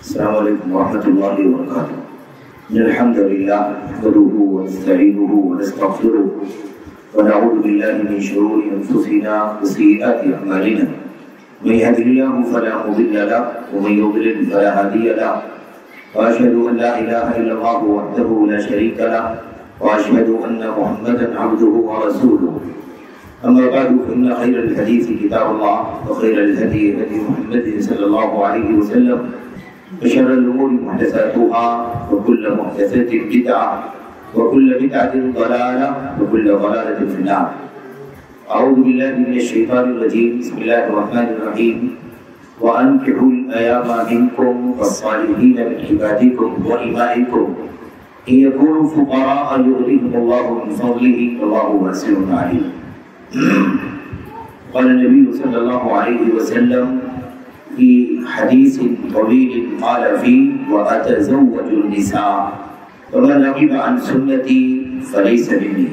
السلام علیکم ورحمۃ اللہ وبرکاتہ. ان الحمد للہ نحمده ونستعینه ونستغفره ونعوذ باللہ من شرور انفسنا وسیئات اعمالنا. من يهده الله فلا مضل له ومن يضلل فلا هادي له. واشهد ان لا اله الا الله وحده لا شريك له واشهد ان محمدا عبده ورسوله. اما بعد فان خير الحديث كتاب الله وخير الهدي هدي محمد صلى الله عليه وسلم وشر الأمور محدثاتها وكل محدثة بدعة وكل بدعة ضلالة وكل ضلالة في النار. أعوذ بالله من الشيطان الرجيم. بسم الله الرحمن الرحيم. وأنكحوا الأيام منكم والصالحين من عبادكم وإمائكم إن يكونوا فقراء يغنيهم الله من فضله والله واسع عليم. قال النبي صلى الله عليه وسلم في حديث طويل قال فيه وأتزوج النساء ومن رغب عن سنتي فليس مني.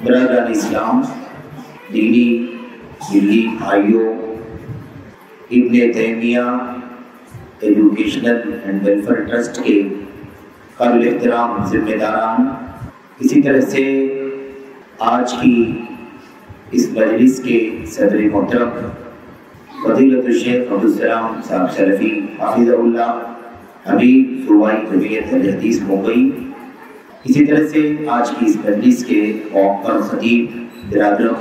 برادران اسلام، دینی دلی بھائیوں، ابن تیمیہ ایجوکیشنل اینڈ ویلفیئر ٹرسٹ کے قابل احترام ذمہ داران، اسی طرح سے آج کی اس مجلس کے صدر محترم فضیلت الشیخ عبدالسلام صاحب سلفی حافظہ اللہ حبیب فروعی جمعیت اہل حدیث ممبئی، اسی طرح سے آج کی اس مجلس کے موقر خطیب برادرم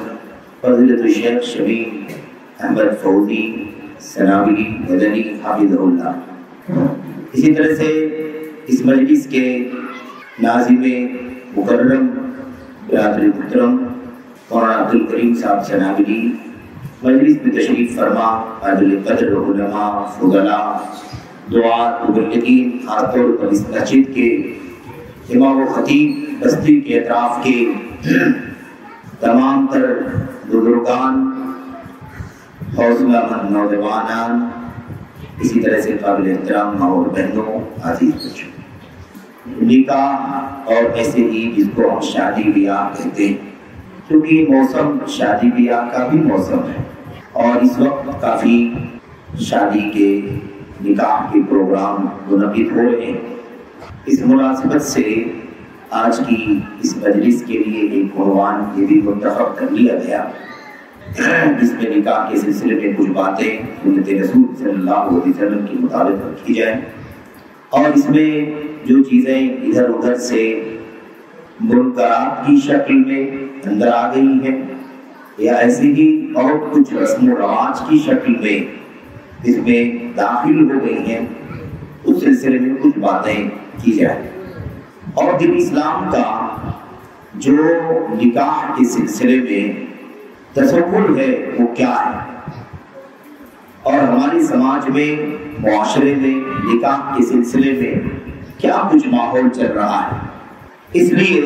فضیلت الشیخ شبیر احمد فوزی سنابلی مدنی حافظہ اللہ، اسی طرح سے اس مجلس کے ناظم مکرم برادر محترم مولانا عبدالکریم صاحب سنابلی، مجلس میں تشریف فرما قابل قدر علماء، فضلاء، دعات، مبلغین، خاص طور پر اس مسجد کے امام و خطیب بستی کے اطراف کے تمام تر بزرگان، حوصلہ مند نوجوانان، اسی طرح سے قابل احترام ماں اور بہنوں، عزیز بچوں، نکاح اور ایسے ہی جس کو ہم شادی بیاہ کہتے ہیں، کیونکہ یہ موسم شادی بیاہ کا بھی موسم ہے اور اس وقت کافی شادی کے نکاح کے پروگرام منعقد ہو رہے ہیں. اس مناسبت سے آج کی اس مجلس کے لیے ایک عنوان یہ بھی منتخب کر لیا گیا جس میں نکاح کے سلسلے میں کچھ باتیں سنت رسول صلی اللہ علیہ وسلم کے مطابق رکھی جائیں، اور اس میں جو چیزیں ادھر ادھر سے منکرات کی شکل میں اندر آ گئی ہیں یا ایسے ہی اور کچھ رسم و رواج کی شکل میں اس میں داخل ہو گئی ہیں، اس سلسلے میں کچھ باتیں کی جائیں. اور دین اسلام کا جو نکاح کے سلسلے میں تصور ہے وہ کیا ہے، اور ہمارے سماج میں، معاشرے میں نکاح کے سلسلے میں کیا کچھ ماحول چل رہا ہے. اس لیے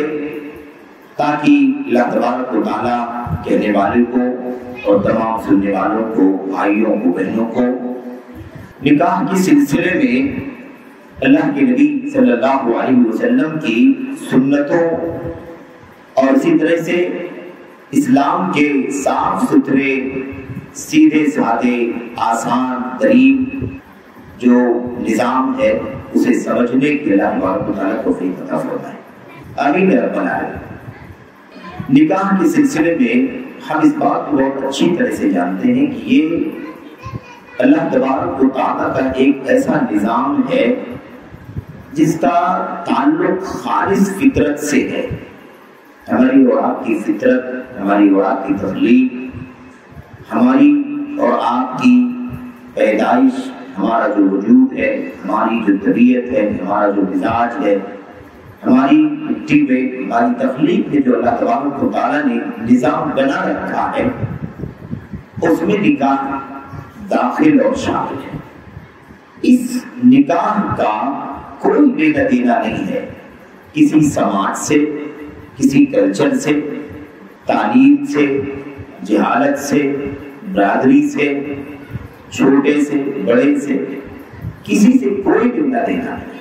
تاکہ اللہ تبارک و تعالیٰ کہنے والے کو اور تمام سننے والوں کو، بھائیوں کو، بہنوں کو نکاح کے سلسلے میں اللہ کے نبی صلی اللہ علیہ وسلم کی سنتوں اور اسی طرح سے اسلام کے صاف ستھرے، سیدھے سادے، آسان ترین جو نظام ہے اسے سمجھنے کے اللہ تبارک و تعالیٰ توفیق عطا فرمائے. آمین یا رب العالمین. نکاح کے سلسلے میں ہم اس بات کو بہت اچھی طرح سے جانتے ہیں کہ یہ اللہ تبارک و تعالیٰ کا ایک ایسا نظام ہے جس کا تعلق خالص فطرت سے ہے. ہماری اور آپ کی فطرت، ہماری اور آپ کی تخلیق، ہماری اور آپ کی پیدائش، ہمارا جو وجود ہے، ہماری جو طبیعت ہے، ہمارا جو مزاج ہے، ہماری مٹی میں، ہماری تخلیق میں جو اللہ تبارک و تعالیٰ نے نظام بنا رکھا ہے اس میں نکاح داخل اور شامل ہے. اس نکاح کا کوئی لینا دینا نہیں ہے کسی سماج سے، کسی کلچر سے، تعلیم سے، جہالت سے، برادری سے، چھوٹے سے، بڑے سے، کسی سے کوئی لینا دینا نہیں.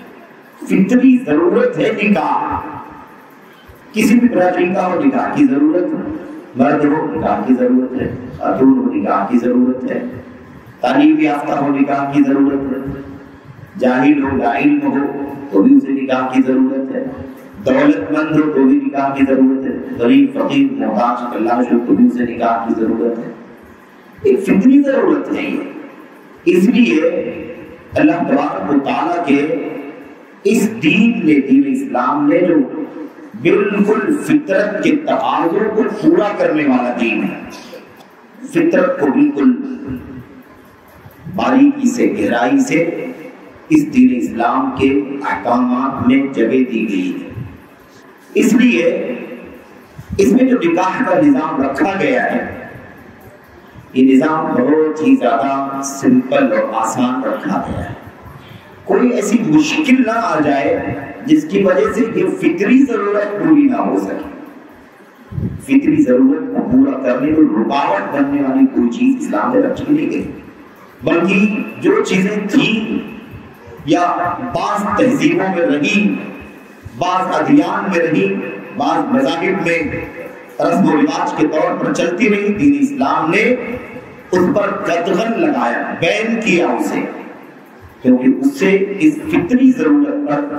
فطری ضرورت ہے نکاح، کسی بھی برادری کا ہو نکاح کی ضرورت ہے، مرد ہو نکاح کی ضرورت ہے، خاتون ہو نکاح کی ضرورت ہے، تعلیم یافتہ ہو نکاح کی ضرورت ہے، جاہل ہو لا علم ہو تو بھی اسے نکاح کی ضرورت ہے، دولت مند ہو تو بھی نکاح کی ضرورت ہے، غریب فقیر محتاج کلاش ہو تو بھی اسے نکاح کی ضرورت ہے، ایک فطری ضرورت ہے یہ۔ اس لیے اللہ تبارک و تعالیٰ کے اس دین نے، دین اسلام نے جو بالکل فطرت کے تقاضوں کو پورا کرنے والا دین ہے، فطرت کو بالکل باریکی سے گہرائی سے اس دین اسلام کے احکامات میں جگہ دی گئی ہے۔ اس لیے اس میں جو نکاح کا نظام رکھا گیا ہے، یہ نظام بہت ہی زیادہ سمپل اور آسان رکھا گیا ہے۔ کوئی ایسی مشکل نہ آ جائے جس کی وجہ سے یہ فطری ضرورت پوری نہ ہو سکے۔ فطری ضرورت کو پورا کرنے میں رکاوٹ بننے والی کوئی چیز اسلام میں رکھی نہیں گئی، بلکہ جو چیزیں تھیں یا بعض تہذیبوں میں رہی، بعض ادیان میں رہی، بعض مذاہب میں رسم و رواج کے طور پر چلتی رہی، دین اسلام نے اس پر قدغن لگایا، بین کیا اسے، کیونکہ اس سے اس فطری ضرورت پر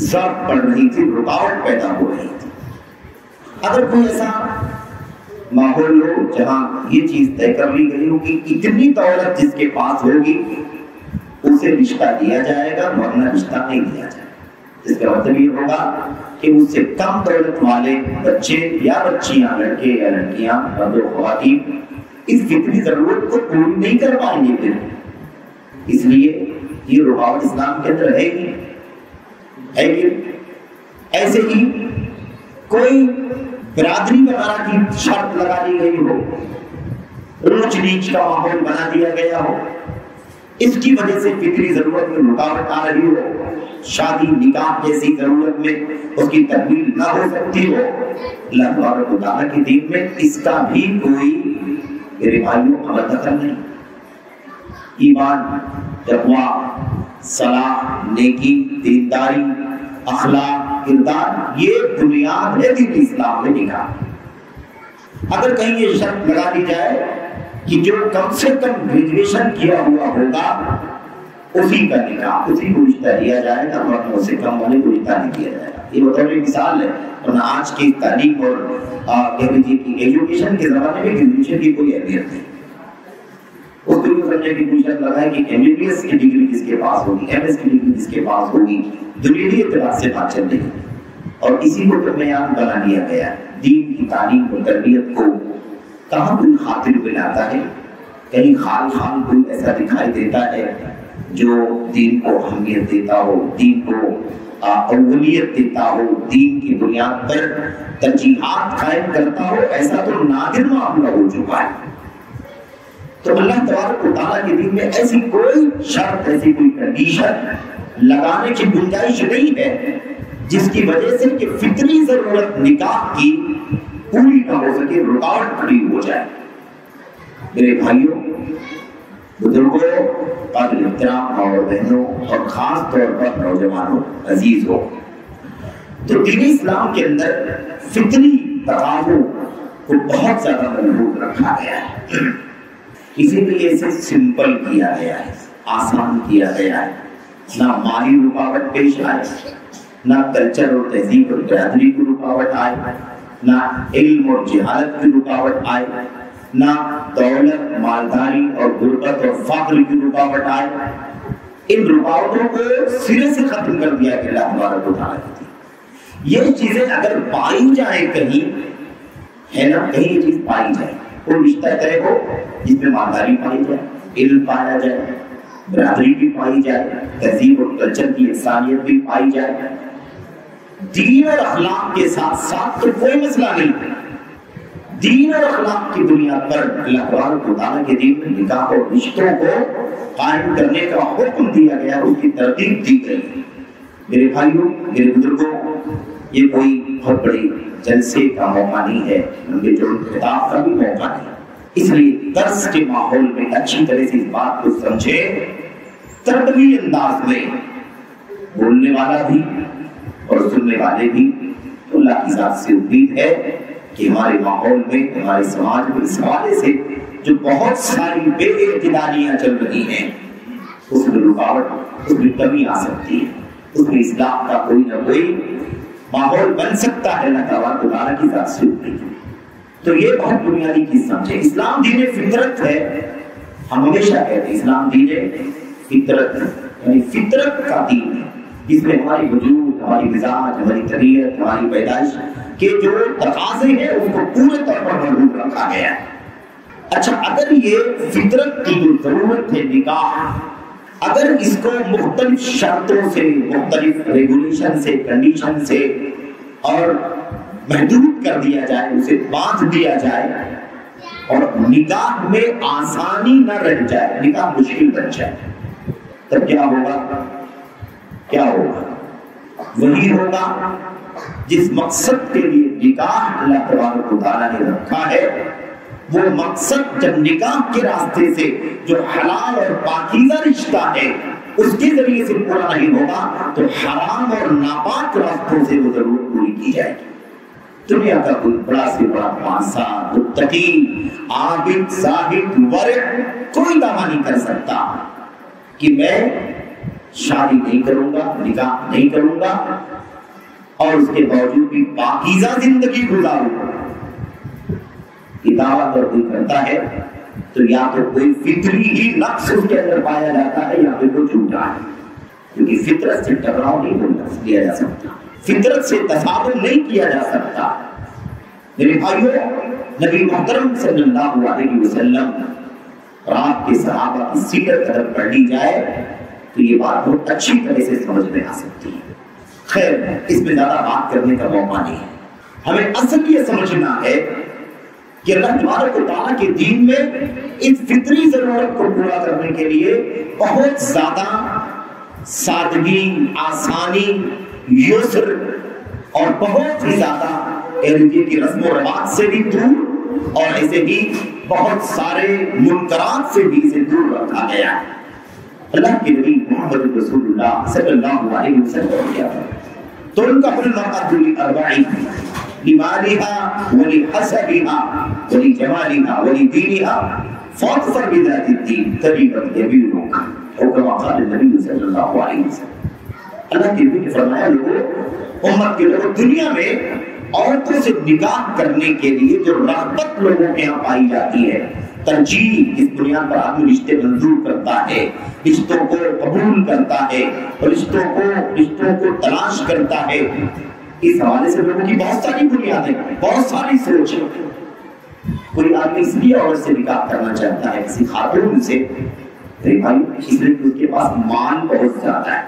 ضرب پڑ رہی تھی، رکاوٹ پیدا ہو رہی تھی۔ اگر کوئی ایسا ماحول ہو جہاں یہ چیز طے کر لی گئی ہو کہ اتنی دولت جس کے پاس ہوگی اسے رشتہ دیا جائے گا، ورنہ رشتہ نہیں دیا جائے گا، اس کا مطلب یہ ہوگا کہ اس سے کم دولت والے بچے یا بچیاں، لڑکے یا لڑکیاں، مرد و خواتین اس فطری ضرورت کو پوری نہیں کر پائیں گے پھر۔ اس لیے یہ رکاوٹ اسلام کے اندر ہے کہ ایسے ہی کوئی برادری وغیرہ کی شرط لگا دی گئی ہو، اونچ نیچ کا ماحول بنا دیا گیا ہو، اس کی وجہ سے فطری ضرورت میں رکاوٹ آ رہی ہو، شادی نکاح جیسی ضرورت میں اس کی تکمیل نہ ہو سکتی ہو، اللہ تبارک و تعالیٰ کے دین میں اس کا بھی کوئی میرے بھائیوں عمل دخل نہیں۔ ایمان، تقویٰ، صلاح، نیکی، دینداری، اخلاق، کردار، یہ بنیاد ہے دین اسلام میں نکاح۔ اگر کہیں یہ شرط لگا دی جائے کہ جو کم سے کم گریجویشن کیا ہوا ہوگا اسی کا نکاح، اسی کو رشتہ دیا جائے گا، ورنہ اس سے کم والے کو رشتہ نہیں دیا جائے گا، یہ بطور مثال ہے۔ ورنہ آج کی تعلیم اور کہہ لیجیے کہ ایجوکیشن کے زمانے میں گریجویشن کی کوئی اہمیت نہیں۔ اس کو یہ سمجھے کہ کوئی شرط لگائے کہ ایم بی بی ایس کی ڈگری کس کے پاس ہوگی، ایم ایس کی ڈگری کس کے پاس ہوگی، دنیاوی اعتبار سے بات چل رہی ہے، اور اسی کو تو معیار بنا لیا گیا ہے۔ دین کی تعلیم اور تربیت کو کہاں کوئی خاطر بلاتا ہے، کہیں خال خال کوئی ایسا دکھائی دیتا ہے جو دین کو اہمیت دیتا ہو، دین کو اولیت دیتا ہو، دین کی بنیاد پر ترجیحات قائم کرتا ہو، ایسا تو نادر معاملہ ہو چکا ہے۔ تو اللہ تبارک و تعالیٰ کے دین میں ایسی کوئی شرط، ایسی کوئی کنڈیشن لگانے کی گنجائش نہیں ہے جس کی وجہ سے کہ فطری ضرورت نکاح کی پوری نہ ہو سکے، رکاوٹ کھڑی ہو جائے۔ میرے بھائیوں، بزرگوں، قابل احترام اور بہنوں، اور خاص طور پر نوجوانوں، عزیز ہو، تو دین اسلام کے اندر فطری تقاضوں کو بہت زیادہ مضبوط رکھا گیا ہے، اسی لیے اسے سمپل کیا گیا ہے، آسان کیا گیا ہے، نہ مالی رکاوٹ پیش آئے، نہ کلچر اور تہذیب اور برادری کی رکاوٹ آئے، نہ علم اور جہالت کی رکاوٹ آئے، نہ دولت، مالداری اور غربت اور فقر کی رکاوٹ آئے۔ ان رکاوٹوں کو سرے سے ختم کر دیا کہ اللہ تبارک و تعالیٰ کی یہ چیزیں اگر پائی جائیں کہیں، ہے نا، کہیں یہ چیز پائی جائے، کوئی رشتہ طے ہو جس میں مالداری پائی جائے، علم پایا جائے، برادری بھی پائی جائے، تہذیب اور کلچر کی انسانیت بھی پائی جائے، دین اور اخلاق کے ساتھ ساتھ تو کوئی مسئلہ نہیں ہے۔ دین اور اخلاق کی بنیاد پر اللہ تبارک و تعالیٰ کے دین میں نکاح اور رشتوں کو قائم کرنے کا حکم دیا گیا، اس کی ترتیب دی گئی۔ میرے بھائیوں، میرے بزرگوں، یہ کوئی بہت بڑی جلسے کا موقع نہیں ہے، لمبے چوڑے خطاب کا بھی موقع نہیں، اس لیے درس کے ماحول میں اچھی طرح سے اس بات کو سمجھے، تربوی انداز میں بولنے والا بھی اور سننے والے بھی۔ تو اللہ کی ذات سے امید ہے کہ ہمارے ماحول میں، ہمارے سماج میں اس حوالے سے جو بہت ساری بے اعتدالیاں چل رہی ہیں، اس میں رکاوٹ، اس میں کمی آ سکتی ہے، اس میں اصلاح کا کوئی نہ کوئی ماحول بن سکتا ہے اللہ تعالیٰ کی ذات سے اوپر۔ تو یہ بہت بنیادی چیز سمجھے۔ اسلام دین فطرت ہے، ہم ہمیشہ کہتے ہیں اسلام دین فطرت، یعنی فطرت کا دین ہے، جس میں ہماری وجود، ہماری مزاج، ہماری طبیعت، ہماری پیدائش کے جو تقاضے ہیں اس کو پورے طور پر مربوط رکھا گیا ہے۔ اچھا، اگر یہ فطرت کی جو ضرورت ہے نکاح، اگر اس کو مختلف شرطوں سے، مختلف ریگولیشن سے، کنڈیشن سے اور محدود کر دیا جائے، اسے باندھ دیا جائے اور نکاح میں آسانی نہ رہ جائے، نکاح مشکل بن جائے، تب کیا ہوگا؟ کیا ہوگا؟ وہی ہوگا جس مقصد کے لیے نکاح اللہ تبارک و تعالیٰ نے رکھا ہے، وہ مقصد جب نکاح کے راستے سے جو حلال اور پاکیزہ رشتہ ہے اس کے ذریعے سے پورا نہیں ہوگا تو حرام اور ناپاک راستوں سے وہ ضرور پوری کی جائے گی۔ دنیا کا کوئی بڑا سے بڑا پانسا، متقی، عابد، زاہد، ورع کوئی دعویٰ نہیں کر سکتا کہ میں شادی نہیں کروں گا، نکاح نہیں کروں گا اور اس کے باوجود بھی پاکیزہ زندگی گزاروں گا۔ یہ دعویٰ اگر کوئی کرتا ہے تو یا تو کوئی فطری ہی نقص اس کے اندر پایا جاتا ہے یا پھر کوئی جھوٹا ہے، کیونکہ فطرت سے ٹکراؤ نہیں کیا جا سکتا، فطرت سے تصادم نہیں کیا جا سکتا۔ میرے بھائیو، نبی محترم صلی اللہ علیہ وسلم اور آپ کے صحابہ کی سیرت اگر پڑھ لی جائے تو یہ بات بہت اچھی طرح سے سمجھ میں آ سکتی ہے۔ خیر، اس میں زیادہ بات کرنے کا موقع نہیں ہے، ہمیں اصل یہ سمجھنا ہے کہ اللہ تبارک و تعالیٰ کے دین میں اس فطری ضرورت کو پورا کرنے کے لیے بہت زیادہ سادگی، آسانی، یسر اور بہت ہی زیادہ کی رسم و رواج سے بھی دور اور ایسے ہی بہت سارے منکرات سے بھی اسے دور رکھا گیا ہے۔ اللہ کے نبی محمد رسول اللہ صلی اللہ علیہ وسلم کیا تو ان کا المرأة لأربع لمالها ولحسبها ولجمالها ولدينها فاظفر بذات الدين تربت يمينك، او كما قال النبي صلی اللہ علیہ وسلم۔ اللہ کے نبی نے فرمایا، لوگوں، امت کے لوگوں، دنیا میں عورتوں سے نکاح کرنے کے لیے جو رغبت لوگوں کے یہاں پائی جاتی ہے، ترجیح جس بنیاد پر آدمی رشتے منظور کرتا ہے، رشتوں کو قبول کرتا ہے اور رشتوں کو تلاش کرتا ہے، اس حوالے سے لوگوں کی بہت ساری بنیادیں، بہت ساری سوچ ہے۔ کوئی آدمی اس لیے عورت سے نکاح کرنا چاہتا ہے کسی خاتون سے، میرے بھائی، اس لیے کہ اس کے پاس مال بہت زیادہ ہے،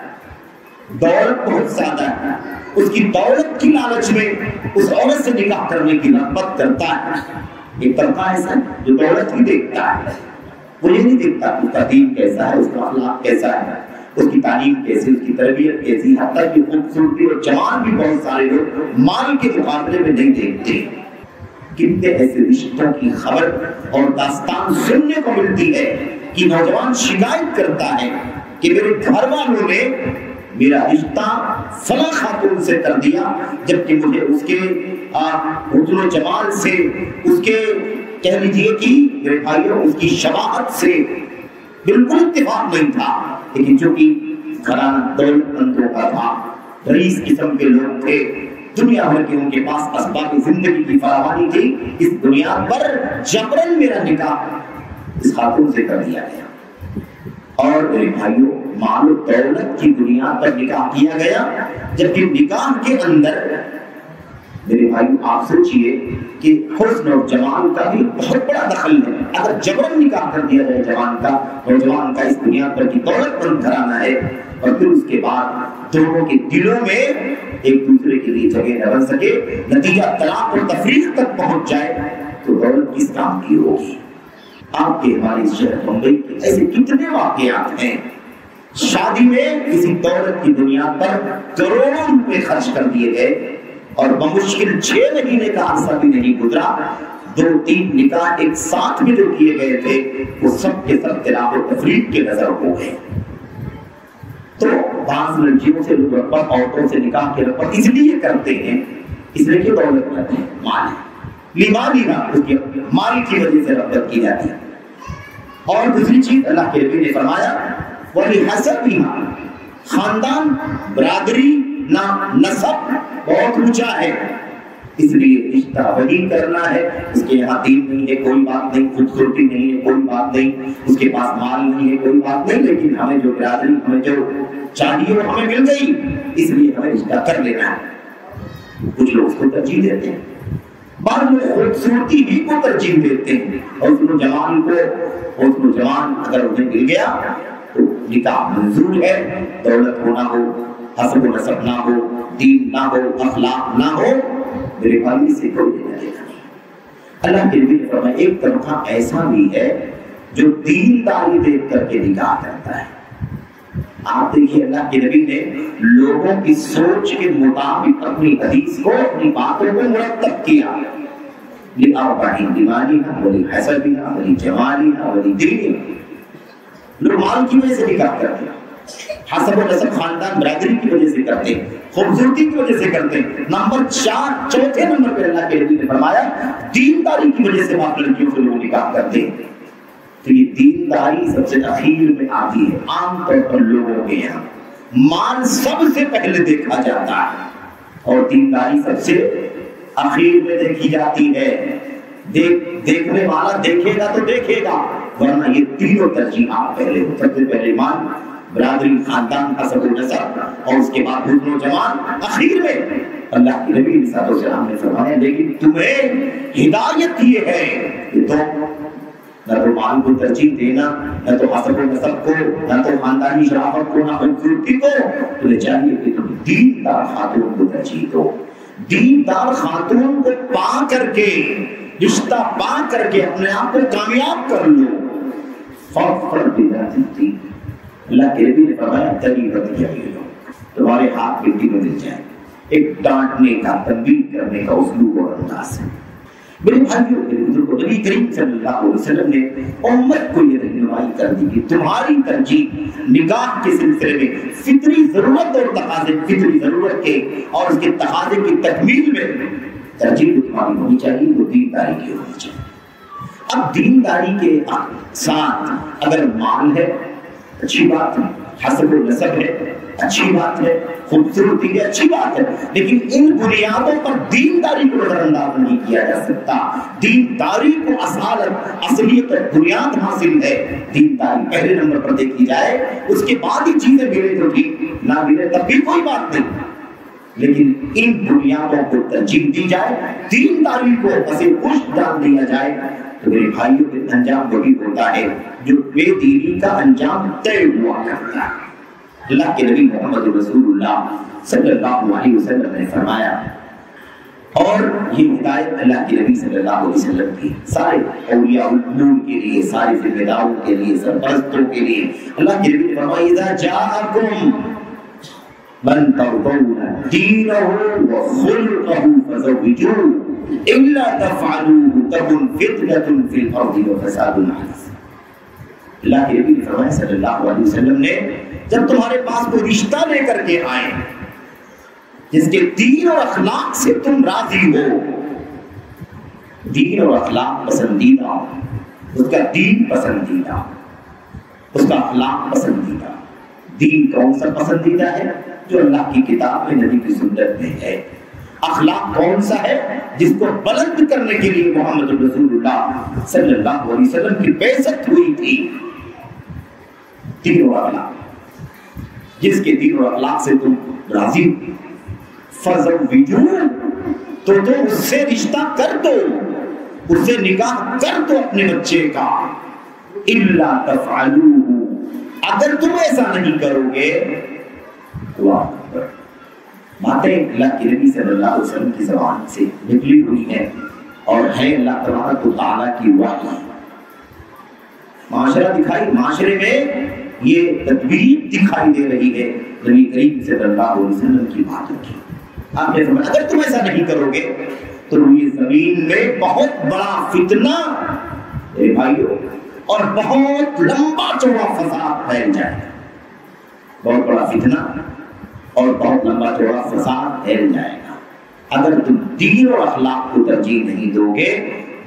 دولت بہت زیادہ ہے، اس کی دولت کی لالچ میں اس عورت سے نکاح کرنے کی رغبت کرتا ہے۔ ایک طبقہ ایسا ہے جو دولت ہی دیکھتا ہے، وہ یہ نہیں دیکھتا اس کا دین کیسا ہے، اس کا اخلاق کیسا ہے، اس کی تعلیم کیسی، اس کی تربیت کیسی، حتیٰ کہ خوبصورتی اور جمال بھی بہت سارے لوگ مال کے مقابلے میں نہیں دیکھتے۔ کتنے ایسے رشتوں کی خبر اور داستان سننے کو ملتی ہے کہ نوجوان شکایت کرتا ہے کہ میرے گھر والوں نے میرا رشتہ فلاں خاتون سے کر دیا، جبکہ مجھے اس کے حسن و جمال سے، اس کے کہہ لیجیے کہ میرے بھائیوں اس کی شباہت سے بالکل اتفاق نہیں تھا، لیکن چونکہ گھرانہ دولت مندوں کا تھا، رئیس قسم کے لوگ تھے، دنیا بھر کے ان کے پاس اسباب زندگی کی فراوانی تھی، اس دنیا پر جبرن میرا نکاح اس خاتون سے کر دیا گیا۔ اور میرے بھائیوں، مال و دولت کی بنیاد پر نکاح کیا گیا، جبکہ نکاح کے اندر میرے بھائی آپ سوچئے کہ حسن اور جمال کا بھی بہت بڑا دخل ہے۔ اگر جبرن نکاح کر دیا جائے نوجوان کا اس دنیا پر کی دولت مند گھرانہ ہے، اور پھر اس کے بعد دونوں کے دلوں میں ایک دوسرے کے لیے جگہ نہ بن سکے، نتیجہ طلاق اور تفریق تک پہنچ جائے، تو دولت کس کام کی ہوگی؟ آپ کے ہمارے شہر بمبئی کے ایسے کتنے واقعات ہیں، شادی میں کسی دولت کی بنیاد پر کروڑوں روپے خرچ کر دیے گئے اور بمشکل 6 مہینے کا عرصہ بھی نہیں گزرا، 2-3 نکاح ایک ساتھ میں جو کیے گئے تھے وہ سب کے سب طلاق و تفریق کے نظر ہو گئے۔ تو بعض لڑکیوں سے لوگ رغبت، عورتوں سے نکاح کی رغبت اس لیے کرتے ہیں، اس لیے کہ دولت مند ہے، مال ہے، لیمالینا اس کی مال کی وجہ سے رغبت کی جاتی ہے۔ اور دوسری چیز اللہ کے نبی نے فرمایا وَلِحَسَبِهَا، خاندان، برادری، نسب بہت اونچا ہے، اس لیے رشتہ وہی کرنا ہے۔ اس کے یہاں دین نہیں ہے کوئی بات نہیں، خوبصورتی نہیں ہے کوئی بات نہیں، اس کے پاس مال نہیں ہے کوئی بات نہیں، لیکن ہمیں جو برادری، ہمیں جو چاہیے وہ ہمیں مل گئی، اس لیے ہمیں رشتہ کر لینا ہے۔ کچھ لوگ اس کو ترجیح دیتے ہیں، بعض لوگ خوبصورتی ہی کو ترجیح دیتے ہیں، حسن و جمال کو، حسن و جمال اگر انہیں مل گیا تو نکاح منظور ہے، دولت ہو نہ ہو، حسب و نسب نہ ہو، دین نہ ہو، اخلاق نہ ہو، میرے بھائی سے کوئی دینا دینا نہیں۔ اللہ کے نبی نے فرمایا ایک طبقہ ایسا بھی ہے جو دینداری دیکھ کر کے نکاح کرتا ہے۔ آپ دیکھیے اللہ کے نبی نے لوگوں کی سوچ کے مطابق اپنی حدیث کو، اپنی باتوں کو مرتب کیا۔ لِأَرْبَعٍ لِمَالِهَا وَلِحَسَبِهَا وَلِجَمَالِهَا وَلِدِينِهَا۔ لوگ مال کی وجہ سے نکاح کرتے ہیں، حسب و نسب، خاندان، برادری کی وجہ سے کرتے ہیں، خوبصورتی کی وجہ سے کرتے ہیں۔ نمبر 4، چوتھے نمبر پہ اللہ کے نبی نے فرمایا دینداری کی وجہ سے آپ لڑکیوں سے لوگ نکاح کرتے ہیں۔ تو یہ دینداری سب سے اخیر میں آتی ہے۔ عام طور پر لوگوں کے یہاں مال سب سے پہلے دیکھا جاتا ہے اور دینداری سب سے اخیر میں دیکھی جاتی ہے۔ دیکھنے والا دیکھے گا تو دیکھے گا، ورنہ یہ تینوں ترجیحات پہلے ہو۔ سب سے پہلے مال، برادری، خاندان، حسب و نسب، اور اس کے بعد حسن و جمال، اخیر میں اللہ کے نبی صلی اللہ علیہ وسلم نے فرمایا لیکن تمہیں ہدایت یہ ہے کہ تم نہ تو مال کو ترجیح دینا، نہ تو حسب و نسب کو، نہ تو خاندانی شرافت کو، نہ خوبصورتی کو، تمہیں چاہیے کہ تم دیندار خاتون کو ترجیح دو۔ دیندار خاتون کو پا کر کے، رشتہ پا کر کے اپنے آپ کو کامیاب کر لو۔ فَاظْفَرْ بِذَاتِ الدِّينِ، اللہ کے نبی نے فرمایا تریبت یمینک، تمہارے ہاتھ مٹی میں مل جائے۔ ایک ڈانٹنے کا، تنبیہ کرنے کا اسلوب اور انداز ہے۔ میرے بھائیوں، میرے بزرگوں، نبی کریم صلی اللہ علیہ وسلم نے امت کو یہ رہنمائی کر دی کہ تمہاری ترجیح نکاح کے سلسلے میں فطری ضرورت اور تقاضے، فطری ضرورت کے اور اس کے تقاضے کی تکمیل میں ترجیح تمہاری ہونی چاہیے، وہ دینداری کی ہونی چاہیے۔ اب دینداری کے ساتھ اگر مال ہے اچھی بات ہے، حسب و نسب ہے اچھی بات ہے، خوبصورتی ہے اچھی بات ہے، لیکن ان بنیادوں پر دینداری کو نظر انداز نہیں کیا جا سکتا۔ دینداری کو اصالت، اصلیت اور بنیاد حاصل ہے۔ دینداری پہلے نمبر پر دیکھی جائے، اس کے بعد ہی چیزیں ملے تو ٹھیک، نہ ملے تب بھی کوئی بات نہیں، لیکن ان بنیادوں کو ترجیح دی جائے، دینداری کو پسے پشت ڈال دیا جائے، تو میرے بھائیوں کے انجام وہی ہوتا ہے جو بے دینی کا انجام طے ہوا کرتا ہے۔ اللہ کے نبی محمد رسول اللہ صلی اللہ علیہ وسلم نے فرمایا، اور یہ ہدایت اللہ کے نبی صلی اللہ علیہ وسلم کی سارے اولیاء الامور کے لیے، سارے ذمہ داروں کے لیے، سرپرستوں کے لیے۔ اللہ کے نبی نے فرمایا اذا جاءکم من ترضون دینہ وخلقہ فزوجوہ الا تفعلوہ تکن فتنۃ فی الارض وفساد عظیم۔ اللہ کے نبی نے فرمایا صلی اللہ علیہ وسلم نے، جب تمہارے پاس کوئی رشتہ لے کر کے آئے جس کے دین اور اخلاق سے تم راضی ہو، دین اور اخلاق پسندیدہ، اس کا دین پسندیدہ، اس کا اخلاق پسندیدہ۔ دین کون سا پسندیدہ ہے؟ جو اللہ کی کتاب میں، نبی کی سنت میں ہے۔ اخلاق کون سا ہے؟ جس کو بلند کرنے کے لیے محمد رسول اللہ صلی اللہ علیہ وسلم کی بعثت ہوئی تھی۔ دین اور اخلاق، جس کے دین اور اخلاق سے تم راضی فزوجوہ، تو تم اس سے رشتہ کر دو، اس سے نکاح کر دو اپنے بچے کا۔ الا تفعلوہ، اگر تم ایسا نہیں کرو گے، باتیں اللہ کے نبی صلی اللہ علیہ وسلم کی زبان سے نکلی ہوئی ہیں اور ہے اللہ تبارک و تعالیٰ کی وحی۔ معاشرہ دکھائی، معاشرے میں یہ تدبیر دکھائی دے رہی ہے نبی کریم صلی اللہ علیہ وسلم کی باتوں کی۔ آپ نے فرمایا اگر تم ایسا نہیں کرو گے تو یہ زمین میں بہت بڑا فتنہ میرے بھائیوں اور بہت لمبا چوڑا فساد پھیل جائے گا۔ بہت بڑا فتنہ اور بہت لمبا چوڑا فساد پھیل جائے گا۔ اگر تم دین اور اخلاق کو ترجیح نہیں دو گے،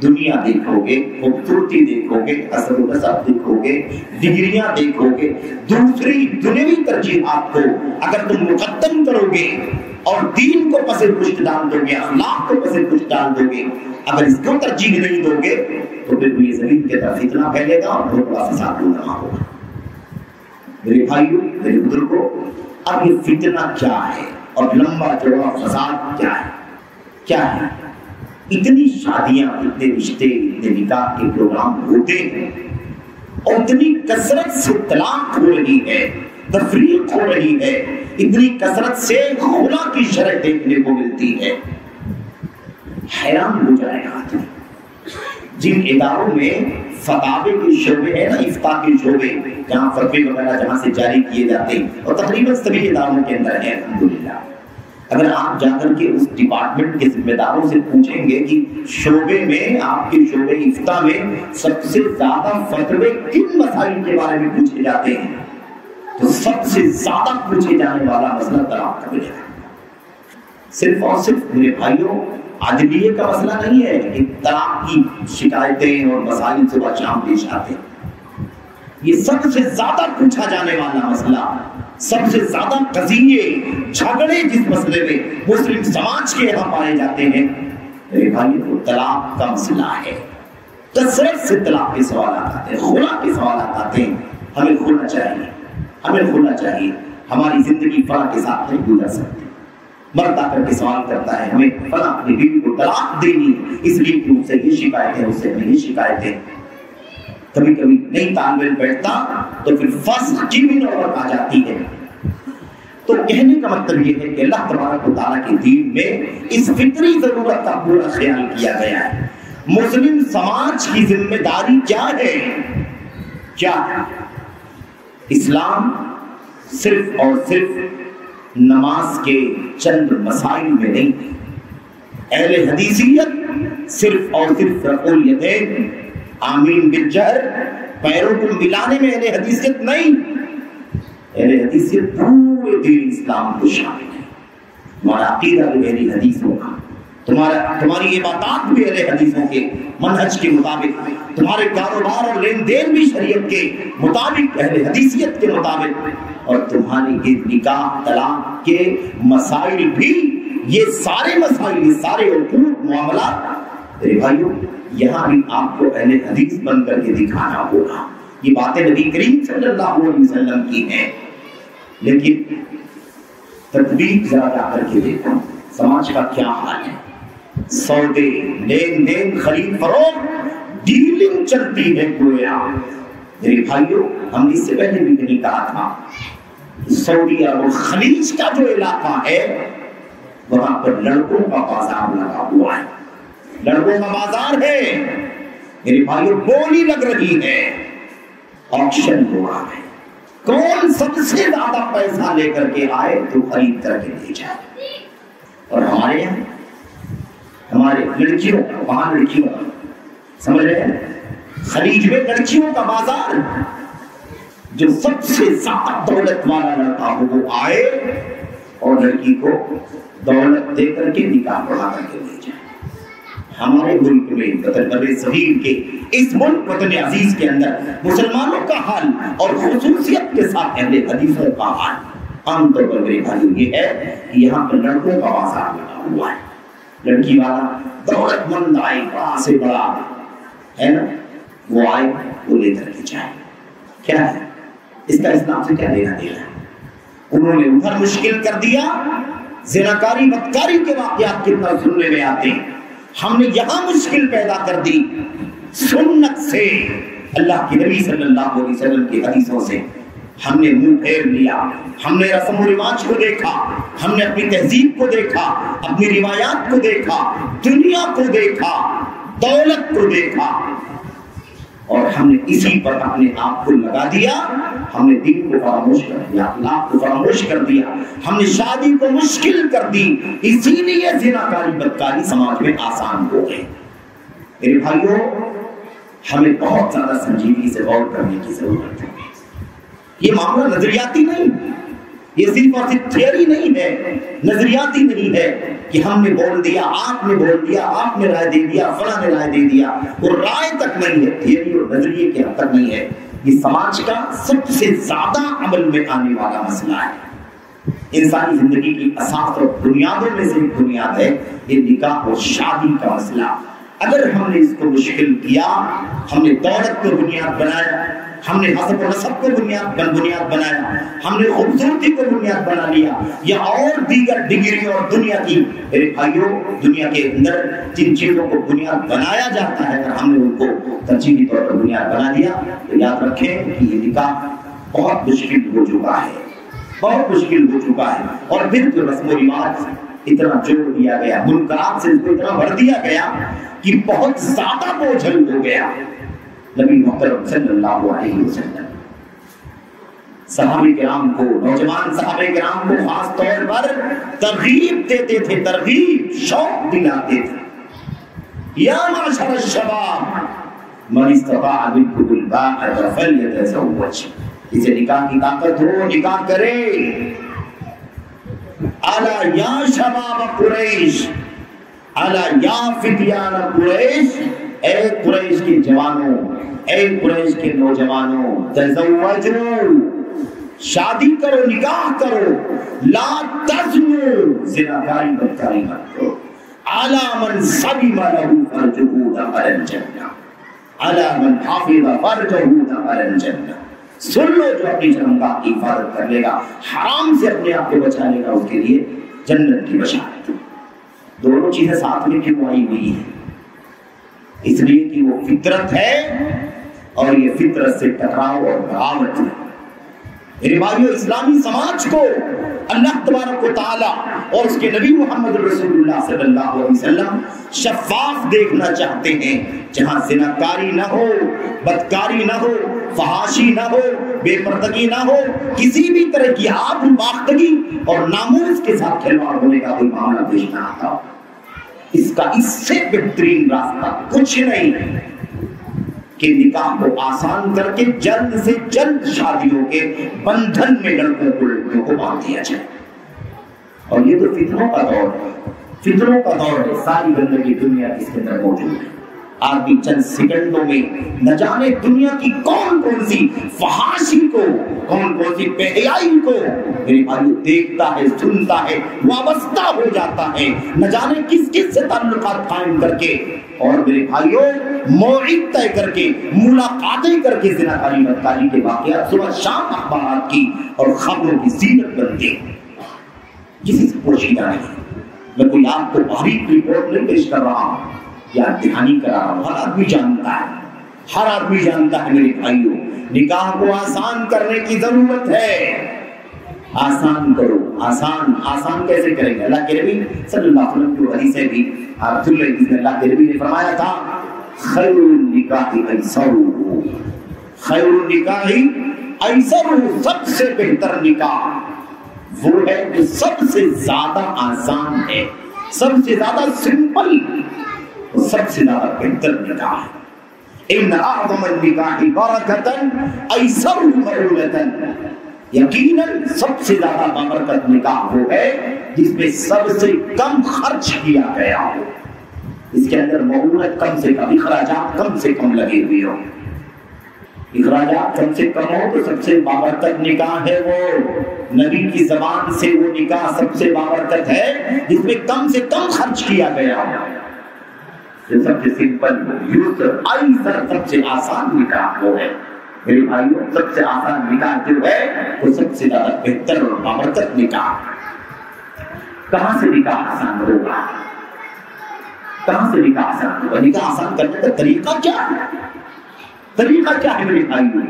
دنیا دیکھو گے، خوبصورتی دیکھو گے، حسب و نسب دیکھو گے، ڈگریاں دیکھو گے، دوسری دنیوی ترجیحات کو اگر تم مقدم کرو گے اور دین کو پس پشت ڈال دو گے، اخلاق کو پس پشت ڈال دو گے، اگر اس کو ترجیح نہیں دو گے تو پھر یہ زمین کے طرف اتنا پھیلے گا اور بہت بڑا فساد رونما ہوگا۔ میرے بھائیوں، میرے بزرگوں، اب یہ فتنہ کیا ہے اور لمبا چوڑا فساد کیا ہے؟ کیا ہے؟ اتنی شادیاں، اتنے رشتے، اتنے نکاح کے پروگرام ہوتے ہیں اور اتنی کثرت سے طلاق ہو رہی ہے، تفریق ہو رہی ہے، اتنی کثرت سے خلا کی شرح دیکھنے کو ملتی ہے، حیران ہو جائے گا آدمی۔ جن اداروں میں فتاوے کے شعبے ہیں نا، افتاء کے شعبے، جہاں فتوے وغیرہ جہاں سے جاری کیے جاتے ہیں، اور تقریباً سبھی اداروں کے اندر ہے الحمدللہ، اگر آپ جا کر کے اس ڈپارٹمنٹ کے ذمہ داروں سے پوچھیں گے کہ شعبے میں، آپ کے شعبے افتاء میں سب سے زیادہ فتوے کن مسائل کے بارے میں پوچھے جاتے ہیں، تو سب سے زیادہ پوچھے جانے والا مسئلہ طلاق کا ہے۔ صرف اور صرف میرے بھائیوں عدلیے کا مسئلہ نہیں ہے کہ طلاق کی شکایتیں اور مسائل صبح شام پیش آتے ہیں، یہ سب سے زیادہ پوچھا جانے والا مسئلہ، سب سے زیادہ قضیے، جھگڑے جس مسئلے میں مسلم سماج کے یہاں پائے جاتے ہیں، میرے بھائی وہ طلاق کا مسئلہ ہے۔ کثرت سے طلاق کے سوالات آتے ہیں، خلا کے سوالات آتے ہیں۔ ہمیں کھلنا چاہیے، ہمیں کھلنا چاہیے، ہماری زندگی فلاں کے ساتھ نہیں گزر سکتی۔ مرد آ کر کے سوال کرتا ہے ہمیں فلاں اپنی بیوی کو طلاق دینی ہے، اس لیے کہ اس سے یہ شکایتیں، اس سے یہ شکایتیں۔ کبھی کبھی نہیں تال میل بیٹھتا تو پھر فصل کی بھی نوبت آ جاتی ہے۔ تو کہنے کا مطلب یہ ہے کہ اللہ تبارک و تعالیٰ کے دین میں اس فطری ضرورت کا پورا خیال کیا گیا ہے۔ مسلم سماج کی ذمہ داری کیا ہے؟ کیا ہے؟ اسلام صرف اور صرف نماز کے چند مسائل میں نہیں، اہل حدیثیت صرف اور صرف رفع الیدین، آمین بالجہر، پیروں کو ملانے میں اہل حدیثیت نہیں، اہل حدیثیت پورے دین اسلام کو شامل ہے۔ تمہارا عقیدہ بھی اہل حدیث ہوگا، تمہاری عبادات بھی اہل حدیثوں کے منہج کے مطابق، تمہارے کاروبار اور لین دین بھی شریعت کے مطابق، اہل حدیثیت کے مطابق، اور تمہاری یہ نکاح طلاق کے مسائل بھی، یہ سارے مسائل، یہ سارے حقوق معاملات، میرے بھائیوں یہاں بھی آپ کو اہل حدیث بن کر کے دکھانا ہوگا۔ یہ باتیں نبی کریم صلی اللہ علیہ وسلم کی ہیں، لیکن تطبیق ذرا جا کر کے دیکھو سماج کا کیا حال ہے۔ سودے، لین دین، خرید فروخت، ڈیلنگ چلتی ہے گویا۔ میرے بھائیوں ہم نے اس سے پہلے بھی نہیں کہا تھا، سعودی اور خلیج کا جو علاقہ ہے وہاں پر لڑکوں کا بازار لگا ہوا ہے، لڑکوں کا بازار ہے میرے بھائیوں، بولی لگ رہی ہے، آکشن ہو رہا ہے، کون سب سے زیادہ پیسہ لے کر کے آئے تو خرید کر کے لے جائے۔ اور ہمارے یہاں ہمارے لڑکیوں، وہاں لڑکیوں، سمجھ رہے ہیں، خلیج میں لڑکیوں کا بازار، جو سب سے زیادہ دولت والا لڑکا ہو وہ آئے اور لڑکی کو دولت دے کر کے نکاح پڑھا کر کے لے جائے۔ ہمارے ملک میں وطن بر صغیر کے اس ملک وطن عزیز کے اندر مسلمانوں کا حال اور خصوصیت کے ساتھ اہل حدیثوں کا حال عام طور پر میرے بھائی یہ ہے کہ یہاں پر لڑکوں کا بازار لگا ہوا ہے۔ لڑکی والا دولت مند آئے، بڑا سے بڑا ہے نا، وہ آئے وہ لے کر کے جائے۔ کیا ہے اس کا اسلام سے کیا لینا دینا ہے؟ انہوں نے ادھر مشکل کر دیا، زناکاری بدکاری کے واقعات کتنا سننے میں آتے ہیں، ہم نے یہاں مشکل پیدا کر دی سنت سے، اللہ کے نبی صلی اللہ علیہ وسلم کی حدیثوں سے ہم نے منہ پھیر لیا، ہم نے رسم و رواج کو دیکھا، ہم نے اپنی تہذیب کو دیکھا، اپنی روایات کو دیکھا، دنیا کو دیکھا، دولت کو دیکھا، اور ہم نے اسی پر اپنے آپ کو لگا دیا۔ ہم نے دین کو فراموش کر دیا، اخلاق کو فراموش کر دیا، ہم نے شادی کو مشکل کر دی، اسی لیے زناکاری بدکاری سماج میں آسان ہو گئی۔ میرے بھائیوں ہمیں بہت زیادہ سنجیدگی سے غور کرنے کی ضرورت ہے۔ یہ معاملہ نظریاتی نہیں، یہ صرف اور صرف تھیوری نہیں ہے، نظریاتی نہیں ہے، کہ ہم نے بول دیا، آپ نے بول دیا، آپ نے رائے دے دیا، فلاں نے رائے دے دیا، وہ رائے تک نہیں ہے، تھیوری اور نظریے کے حد تک نہیں ہے، یہ سماج کا سب سے زیادہ عمل میں آنے والا مسئلہ ہے۔ انسانی زندگی کی اساس اور بنیادوں میں سے ایک بنیاد ہے یہ نکاح اور شادی کا مسئلہ۔ اگر ہم نے اس کو مشکل کیا، ہم نے دولت کو بنیاد بنایا، ہم نے حسب و نسب کو بنیاد بنایا، ہم نے خوبصورتی کو بنیاد بنا لیا، یا اور دیگر ڈگری اور دنیا کی، میرے بھائیوں دنیا کے اندر جن چیزوں کو بنیاد بنایا جاتا ہے اگر ہم نے ان کو ترجیحی طور پر بنیاد بنا دیا تو یاد رکھیں کہ یہ نکاح بہت مشکل ہو چکا ہے، بہت مشکل ہو چکا ہے۔ اور پھر جو رسم و رواج اتنا جوڑ دیا گیا، منکرات سے اس کو اتنا بھر دیا گیا کہ بہت زیادہ بوجھل ہو گیا۔ نبی محترم صلی اللہ علیہ وسلم صحابہ کرام کو، نوجوان صحابہ کرام کو خاص طور پر ترغیب دیتے تھے، ترغیب، شوق دلاتے تھے۔ یا معشر الشباب من استطاع منکم الباءۃ فلیتزوج، جسے نکاح کی طاقت ہو نکاح کرے۔ الا یا شباب قریش، الا یا فتیان قریش، اے قریش کے جوانوں، اے قریش کے نوجوانوں، تزوجوا، شادی کرو، نکاح کرو، لا تزنوا، زناکاری بدکاری مت کرو، علی من سلم له فرجه دخل الجنہ، علی من حفظ فرجه دخل الجنہ۔ سن لو جو اپنی شرمگاہ کی حفاظت کر لے گا، حرام سے اپنے آپ کو بچا لے گا، اس کے لیے جنت کی بشارت۔ دونوں چیزیں ساتھ میں کیوں آئی ہوئی ہیں؟ اس لیے کہ وہ فطرت ہے اور یہ فطرت سے ٹکراؤ اور بغاوت ہے۔ میرے بھائیو، اسلامی سماج کو اللہ تبارک و تعالی اور اس کے نبی محمد رسول اللہ صلی اللہ علیہ وسلم شفاف دیکھنا چاہتے ہیں، جہاں زناکاری نہ ہو، بدکاری نہ ہو، فحاشی نہ ہو، بے پردگی نہ ہو، کسی بھی طرح کی آب باختگی اور ناموس کے ساتھ کھلواڑ ہونے کا کوئی معاملہ پیش نہ آتا۔ اس کا اس سے بہترین راستہ کچھ نہیں کہ نکاح کو آسان کر کے جلد سے جلد شادیوں کے بندھن میں لڑکوں کو لڑکیوں کو باندھ دیا جائے۔ اور یہ تو فتنوں کا دور ہے، فتنوں کا دور ہے، ساری گندگی دنیا اس کے اندر موجود ہے۔ آدمی چند سیکنڈوں میں نہ جانے دنیا کی کون کون سی فحاشی کو، کون کون سی بے حیائی کو میرے بھائیو دیکھتا ہے، سنتا ہے، وابستہ ہو جاتا ہے، نہ جانے کس کس سے تعلقات قائم کر کے، اور میرے بھائیو موعد طے کر کے، ملاقاتیں کر کے زناکاری بدکاری کے واقعات صبح شام اخبارات کی اور خبروں کی زینت بنتے، کسی سے پوشیدہ نہیں۔ میں کوئی آپ کو باریک رپورٹ نہیں پیش کر رہا ہوں یا دہانی کرا رہا ہوں، ہر آدمی جانتا ہے، ہر آدمی جانتا ہے میرے بھائیوں، نکاح کو آسان کرنے کی ضرورت ہے۔ آسان کرو، آسان، آسان کیسے کریں گے؟ اللہ کے نبی صلی اللہ علیہ وسلم کی حدیث ہے بھی، اللہ کے نبی نے فرمایا تھا خیر النکاح ایسر، خیر النکاح ایسر، سب سے بہتر نکاح وہ ہے جو سب سے زیادہ آسان ہے، سب سے زیادہ سمپل، سب سے زیادہ بہتر نکاح ہے۔ ان اعظم النکاح برکۃ ایسر مؤونۃ، یقیناً سب سے زیادہ بابرکت نکاح وہ ہے جس میں سب سے کم خرچ کیا گیا ہو، اس کے اندر مؤونت کم سے کم، اخراجات کم سے کم لگے ہوئے ہو۔ اخراجات کم سے کم ہو تو سب سے بابرکت نکاح ہے وہ، نبی کی زبان سے وہ نکاح سب سے بابرکت ہے جس میں کم سے کم خرچ کیا گیا ہو، سب سے سمپل یسر ایسر، سب سے آسان نکاح وہ ہے۔ میرے بھائیوں، سب سے آسان نکاح جو ہے وہ سب سے زیادہ بہتر اور بابرکت نکاح۔ کہاں سے نکاح آسان ہوگا؟ کہاں سے نکاح آسان ہوگا؟ نکاح آسان کرنے کا طریقہ کیا ہے؟ طریقہ کیا ہے میرے بھائیوں؟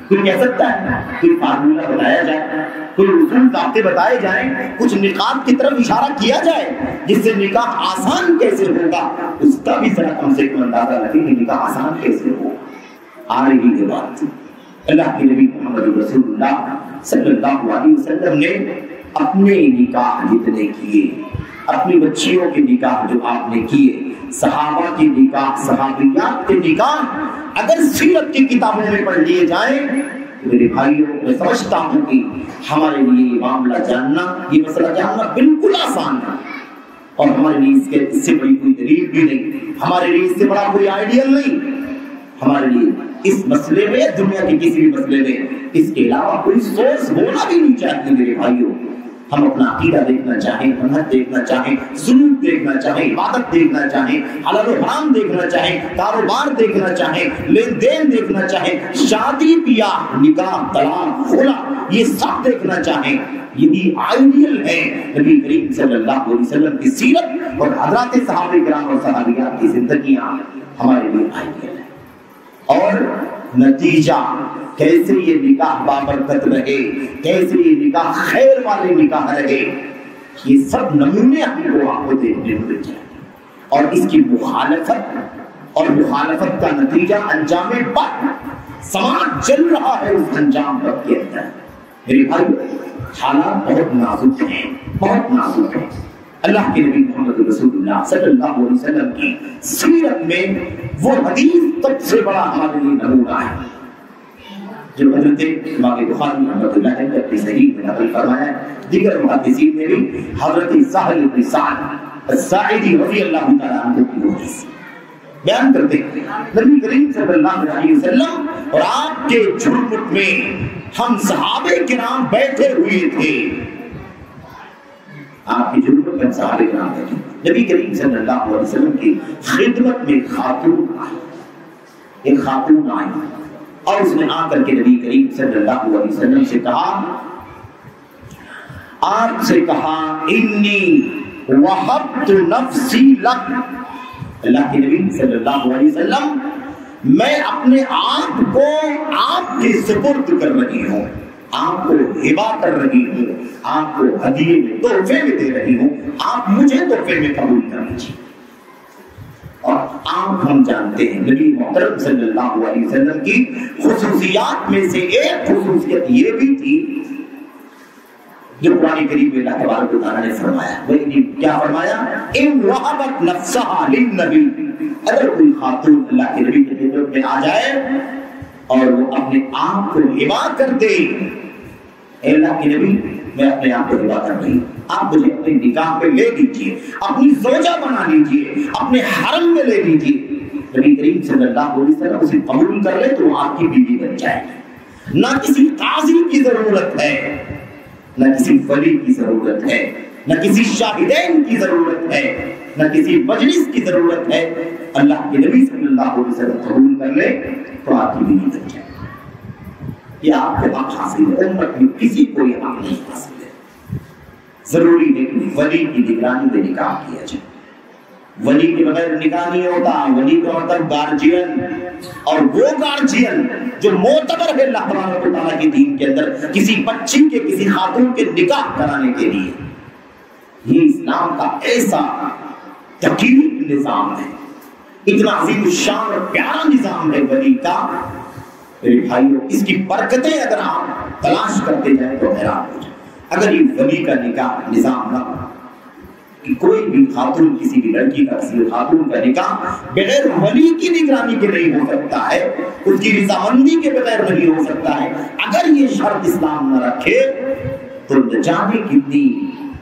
کوئی کہہ سکتا ہے کوئی فارمولہ بتایا جائے، کوئی اصول ضابطے بتائے جائیں، کچھ نکاح کی طرف اشارہ کیا جائے جس سے نکاح آسان کیسے ہوگا اس کا بھی ذرا کم سے کم اندازہ لگے کہ نکاح آسان کیسے ہوگا۔ آ رہی ہے بات، اللہ کے نبی محمد رسول اللہ صلی اللہ علیہ وسلم نے اپنے نکاح جتنے کیے، اپنی بچیوں کے نکاح جو آپ نے کیے، صحابہ کے نکاح، صحابیات کے نکاح اگر سیرت کی کتابوں میں پڑھ لیے جائیں میرے بھائیوں، میں سمجھتا ہوں کہ ہمارے لیے یہ معاملہ جاننا، یہ مسئلہ جاننا بالکل آسان ہے، اور ہمارے لیے اس سے بڑی کوئی دلیل بھی نہیں، ہمارے لیے اس سے بڑا کوئی آئیڈیل نہیں، ہمارے لیے اس مسئلے میں، دنیا کے کسی بھی مسئلے میں اس کے علاوہ کوئی سورس ہونا بھی نہیں چاہیے میرے بھائیوں۔ ہم اپنا عقیدہ دیکھنا چاہیں، منہج دیکھنا چاہیں، سلوک دیکھنا چاہیں، عبادت دیکھنا چاہیں، حلال و حرام دیکھنا چاہیں، کاروبار دیکھنا چاہیں، لین دین دیکھنا چاہیں، شادی بیاہ، نکاح، طلاق، خلا، یہ سب دیکھنا چاہیں، یہی آئیڈیل ہے نبی کریم صلی اللہ علیہ وسلم کی سیرت اور حضرات صحابہ کرام اور صحابیات کی زندگیاں ہمارے لیے آئیڈیل ہے۔ اور نتیجہ کیسے یہ نکاح بابرکت رہے، کیسے یہ نکاح خیر والے نکاح رہے، یہ سب نمونے ہم کو آپ کو دیکھنے کو مل جائیں۔ اور اس کی مخالفت اور مخالفت کا نتیجہ انجام بد، سماج جل رہا ہے اس انجام بد کے اندر۔ میرے بھائی حالات بہت نازک ہیں، بہت نازک ہیں۔ اللہ کے نبی محمد رسول اللہ صلی اللہ علیہ وسلم کی سیرت میں وہ حدیث سب سے بڑا ہمارے لیے نمونہ ہے جو حضرت امام بخاری رحمۃ اللہ علیہ نے اپنی صحیح میں نقل فرمایا ہے، دیگر محدثین نے بھی حضرت سہل بن سعد الساعدی رضی اللہ تعالیٰ عنہ کی حدیث بیان کرتے ہیں۔ نبی کریم صلی اللہ علیہ وسلم اور آپ کے جھرمٹ میں ہم صحابہ کرام بیٹھے ہوئے تھے، آپ کی جھرمٹ میں ہم صحابہ کرام بیٹھے، نبی کریم صلی اللہ علیہ وسلم کی خدمت میں ایک خاتون آئی اور اس نے آ کر کے نبی کریم صلی اللہ علیہ وسلم سے کہا، آپ سے کہا انی وہبت نفسی لک، اللہ کے نبی صلی اللہ علیہ وسلم میں اپنے آپ کو آپ کے سپرد کر رہی ہوں، آپ کو ہبا کر رہی ہوں، آپ کو ہدیے میں تحفے میں دے رہی ہوں، آپ مجھے تحفے میں قبول کر لیجیے۔ اور آپ ہم جانتے ہیں نبی محترم صلی اللہ علیہ وسلم کی خصوصیات میں سے ایک خصوصیت یہ بھی تھی جو قرآن کریم میں اللہ تبارک و تعالیٰ نے فرمایا، وہ کیا فرمایا؟ ان وہبت نفسہا للنبی، اگر کوئی خاتون اللہ کے نبی کی خدمت میں آ جائے اور وہ اپنے آپ کو ہبا کر دے، اے اللہ کے نبی میں اپنے آپ کو ہبا کر رہی ہوں، آپ مجھے اپنے نکاح پہ لے لیجیے، اپنی زوجہ بنا لیجیے، اپنے حرم میں لے لیجیے، نبی کریم صلی اللہ علیہ وسلم اسے قبول کر لے تو وہ آپ کی بیوی بن جائے گی۔ نہ کسی قاضی کی ضرورت ہے، نہ کسی ولی کی ضرورت ہے، نہ کسی شاہدین کی ضرورت ہے، نہ کسی مجلس کی ضرورت ہے، اللہ کے نبی صلی اللہ علیہ وسلم قبول کر لے تو آپ کی بیوی بن جائے۔ یہ آپ کو حق حاصل ہے، امت میں کسی کو یہ حق نہیں حاصل ہے۔ ضروری ہے کہ ولی کی نگرانی میں نکاح کیا جائے، ولی کے بغیر نکاح نہیں ہوتا۔ ولی کا مطلب گارجین، اور وہ گارجین جو معتبر ہے اللہ تبارک و تعالیٰ کے دین کے اندر کسی بچی کے، کسی خاتون کے نکاح کرانے کے لیے۔ یہ اسلام کا ایسا دقیق نظام ہے، اتنا عظیم الشان اور پیارا نظام ہے ولی کا، میرے بھائیوں اس کی برکتیں اگر آپ تلاش کرتے جائیں تو حیران ہو جائیں۔ اگر یہ ولی کا نکاح نظام نہ ہو کہ کوئی بھی خاتون، کسی بھی لڑکی کا، کسی خاتون کا نکاح بغیر ولی کی نگرانی کے نہیں ہو سکتا ہے، اس کی رضامندی کے بغیر نہیں ہو سکتا ہے، اگر یہ شرط اسلام نہ رکھے تو نہ جانے کتنی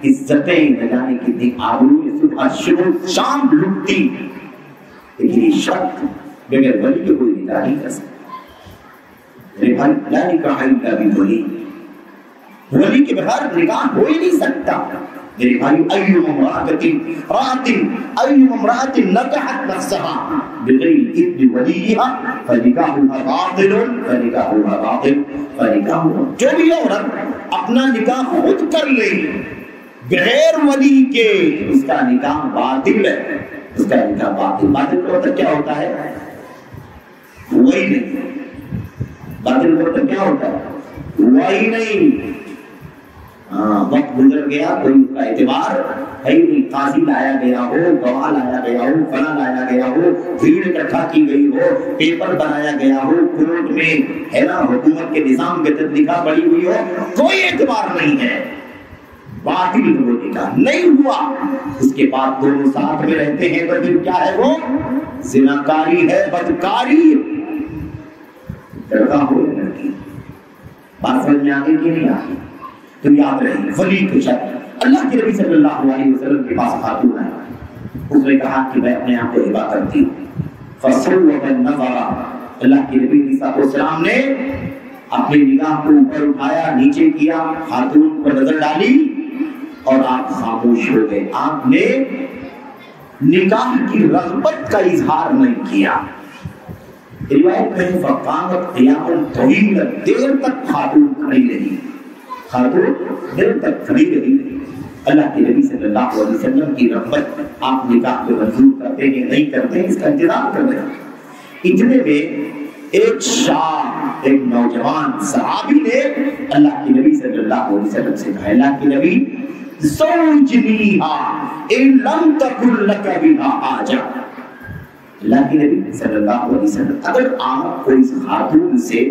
عزتیں، نہ جانے کتنی آبروئیں صبح شام لٹتی، لیکن یہ شرط بغیر ولی کے کوئی نکاح نہیں کر سکتا۔ میرے بھائی لا نکاح الا بولی، ولی کے بغیر نکاح ہو ہی نہیں سکتا۔ میرے بھائی ایما امرأة نکحت نفسها بغیر اذن ولیہا فنکاحها باطل فنکاحها باطل فنکاحها، جو بھی عورت اپنا نکاح خود کر لے بغیر ولی کے، اس کا نکاح باطل ہے، اس کا نکاح باطل۔ باطل کا مطلب کیا ہوتا ہے؟ وہی نہیں، باطل کا مطلب کیا ہوتا ہے؟ وہی نہیں۔ وقت گزر گیا، کوئی اس کا اعتبار ہے نہیں، قاضی لایا گیا ہو، گواہ لایا گیا ہو، فلاں لایا گیا ہو، بھیڑ اکٹھا کی گئی ہو، پیپر بنایا گیا ہو، کورٹ میں ہے نا حکومت کے نظام کے تحت نکاح پڑی ہوئی ہو، کوئی اعتبار نہیں ہے، باطل وہ نکاح نہیں ہوا۔ اس کے بعد دونوں ساتھ میں رہتے ہیں تو پھر کیا ہے؟ وہ زناکاری ہے، بدکاری۔ لڑکا ہو یا لڑکی، بات سمجھ میں آگے کی نہیں آگے؟ تو یاد رہے ولی کے شرط اللہ کے نبی صلی اللہ علیہ وسلم کے پاس خاتون آئی، اس نے کہا کہ میں اپنے آپ کو ہبا کرتی ہوں، فصوب النظر، اللہ کے نبی علیہ السلام نے اپنی نگاہ کو اوپر اٹھایا، نیچے کیا، خاتون پر نظر ڈالی اور آپ خاموش ہو گئے. آپ نے نکاح کی رغبت کا اظہار نہیں کیا. روایت میں فقامت قیام طویلا، دیر تک خاتون کھڑی رہی، خاتون دیر تک کھڑی رہی. اللہ کے نبی صلی اللہ علیہ وسلم کی رغبت، آپ نکاح کو منظور کرتے ہیں نہیں کرتے اس کا انتظار کر رہے ہیں. اتنے میں ایک شاب، ایک نوجوان صحابی نے اللہ کے نبی صلی اللہ علیہ وسلم سے کہا، اللہ کے نبی زوجنیہا ان لم تکن لک بہا حاجہ. اللہ کے نبی صلی اللہ علیہ وسلم اگر آپ کو اس خاتون سے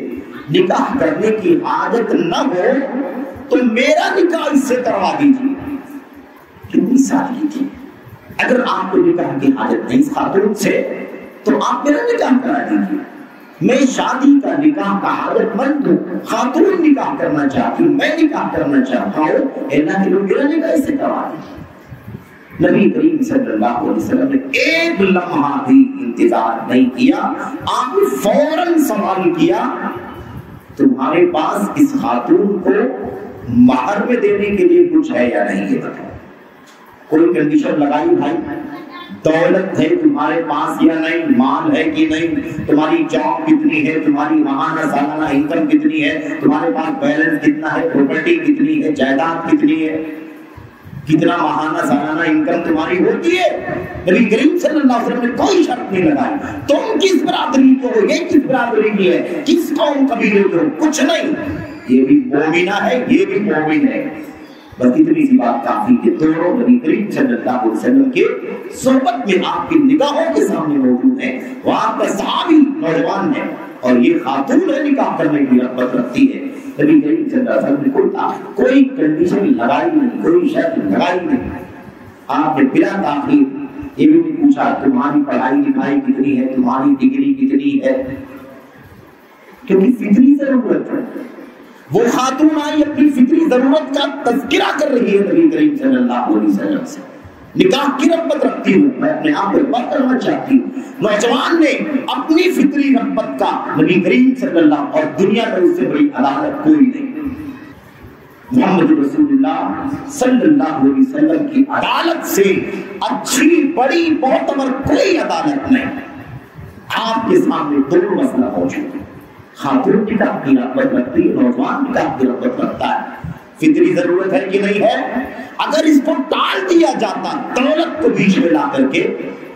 نکاح کرنے کی حاجت نہ ہو تو میرا نکاح اس سے کروا دیجیے. کتنی سادگی تھی. اگر آپ کو نکاح کی حاجت نہیں اس خاتون سے تو آپ میرا نکاح کرا دیجیے. میں شادی کا نکاح کا حاجت مند ہوں، خاتون نکاح کرنا چاہتی ہوں، میں نکاح کرنا چاہتا ہوں، اللہ کے لوگ میرا نکاح اس سے کروا دیجیے. نبی کریم صلی اللہ علیہ وسلم نے ایک لمحہ بھی انتظار نہیں کیا. آپ نے فوراً سوال کیا، تمہارے پاس اس خاتون کو مہر میں دینے کے لیے کچھ ہے یا نہیں؟ یہ بتاؤ. کوئی کنڈیشن لگائی بھائی؟ دولت ہے تمہارے پاس یا نہیں؟ مال ہے کہ نہیں؟ تمہاری جاب کتنی ہے؟ تمہاری ماہانہ سالانہ انکم کتنی ہے؟ تمہارے پاس بیلنس کتنا ہے؟ پراپرٹی کتنی ہے؟ جائیداد کتنی ہے؟ کتنا ماہانہ سالانہ انکم تمہاری ہوتی ہے؟ نبی کریم صلی اللہ علیہ وسلم نے کوئی شرط نہیں لگائی. تم کس برادری کو ہو؟ یہ کس برادری کی ہے؟ کس قوم قبیلے کے ہو؟ کچھ نہیں. یہ بھی مومنہ ہے، یہ بھی مومن ہے. بس اتنی سی بات کافی کہ دونوں نبی کریم صلی اللہ علیہ وسلم کے صحبت میں آپ کی نگاہوں کے سامنے موجود ہیں. وہاں پر صحابی نوجوان ہے اور یہ خاتون ہے نکاح کرنے کی رغبت رکھتی ہے. نبی کریم صلی اللہ علیہ وسلم نے کوئی کنڈیشن لگائی نہیں، کوئی شرط لگائی نہیں. آپ نے بلا تاخیر یہ بھی نہیں پوچھا تمہاری پڑھائی لکھائی کتنی ہے، تمہاری ڈگری کتنی ہے، کیونکہ فطری ضرورت ہے. وہ خاتون آئی اپنی فطری ضرورت کا تذکرہ کر رہی ہے نبی کریم صلی اللہ علیہ وسلم سے. نکاح کی رغبت رکھتی ہوں، میں اپنے آپ کو بات کرنا چاہتی ہوں. نوجوان نے اپنی فطری رغبت کا نبی کریم صلی اللہ اور دنیا میں اس سے بڑی عدالت کوئی نہیں. محمد رسول اللہ صلی اللہ علیہ وسلم کی عدالت سے اچھی بڑی معتبر کوئی عدالت نہیں. آپ کے سامنے دونوں مسئلہ موجود ہے. خاتون نکاح کی رغبت رکھتی ہے، نوجوان نکاح کی رغبت رکھتا ہے. فطری ضرورت ہے کہ نہیں ہے؟ اگر اس کو ٹال دیا جاتا، دولت کو بیچ میں لا کر کے،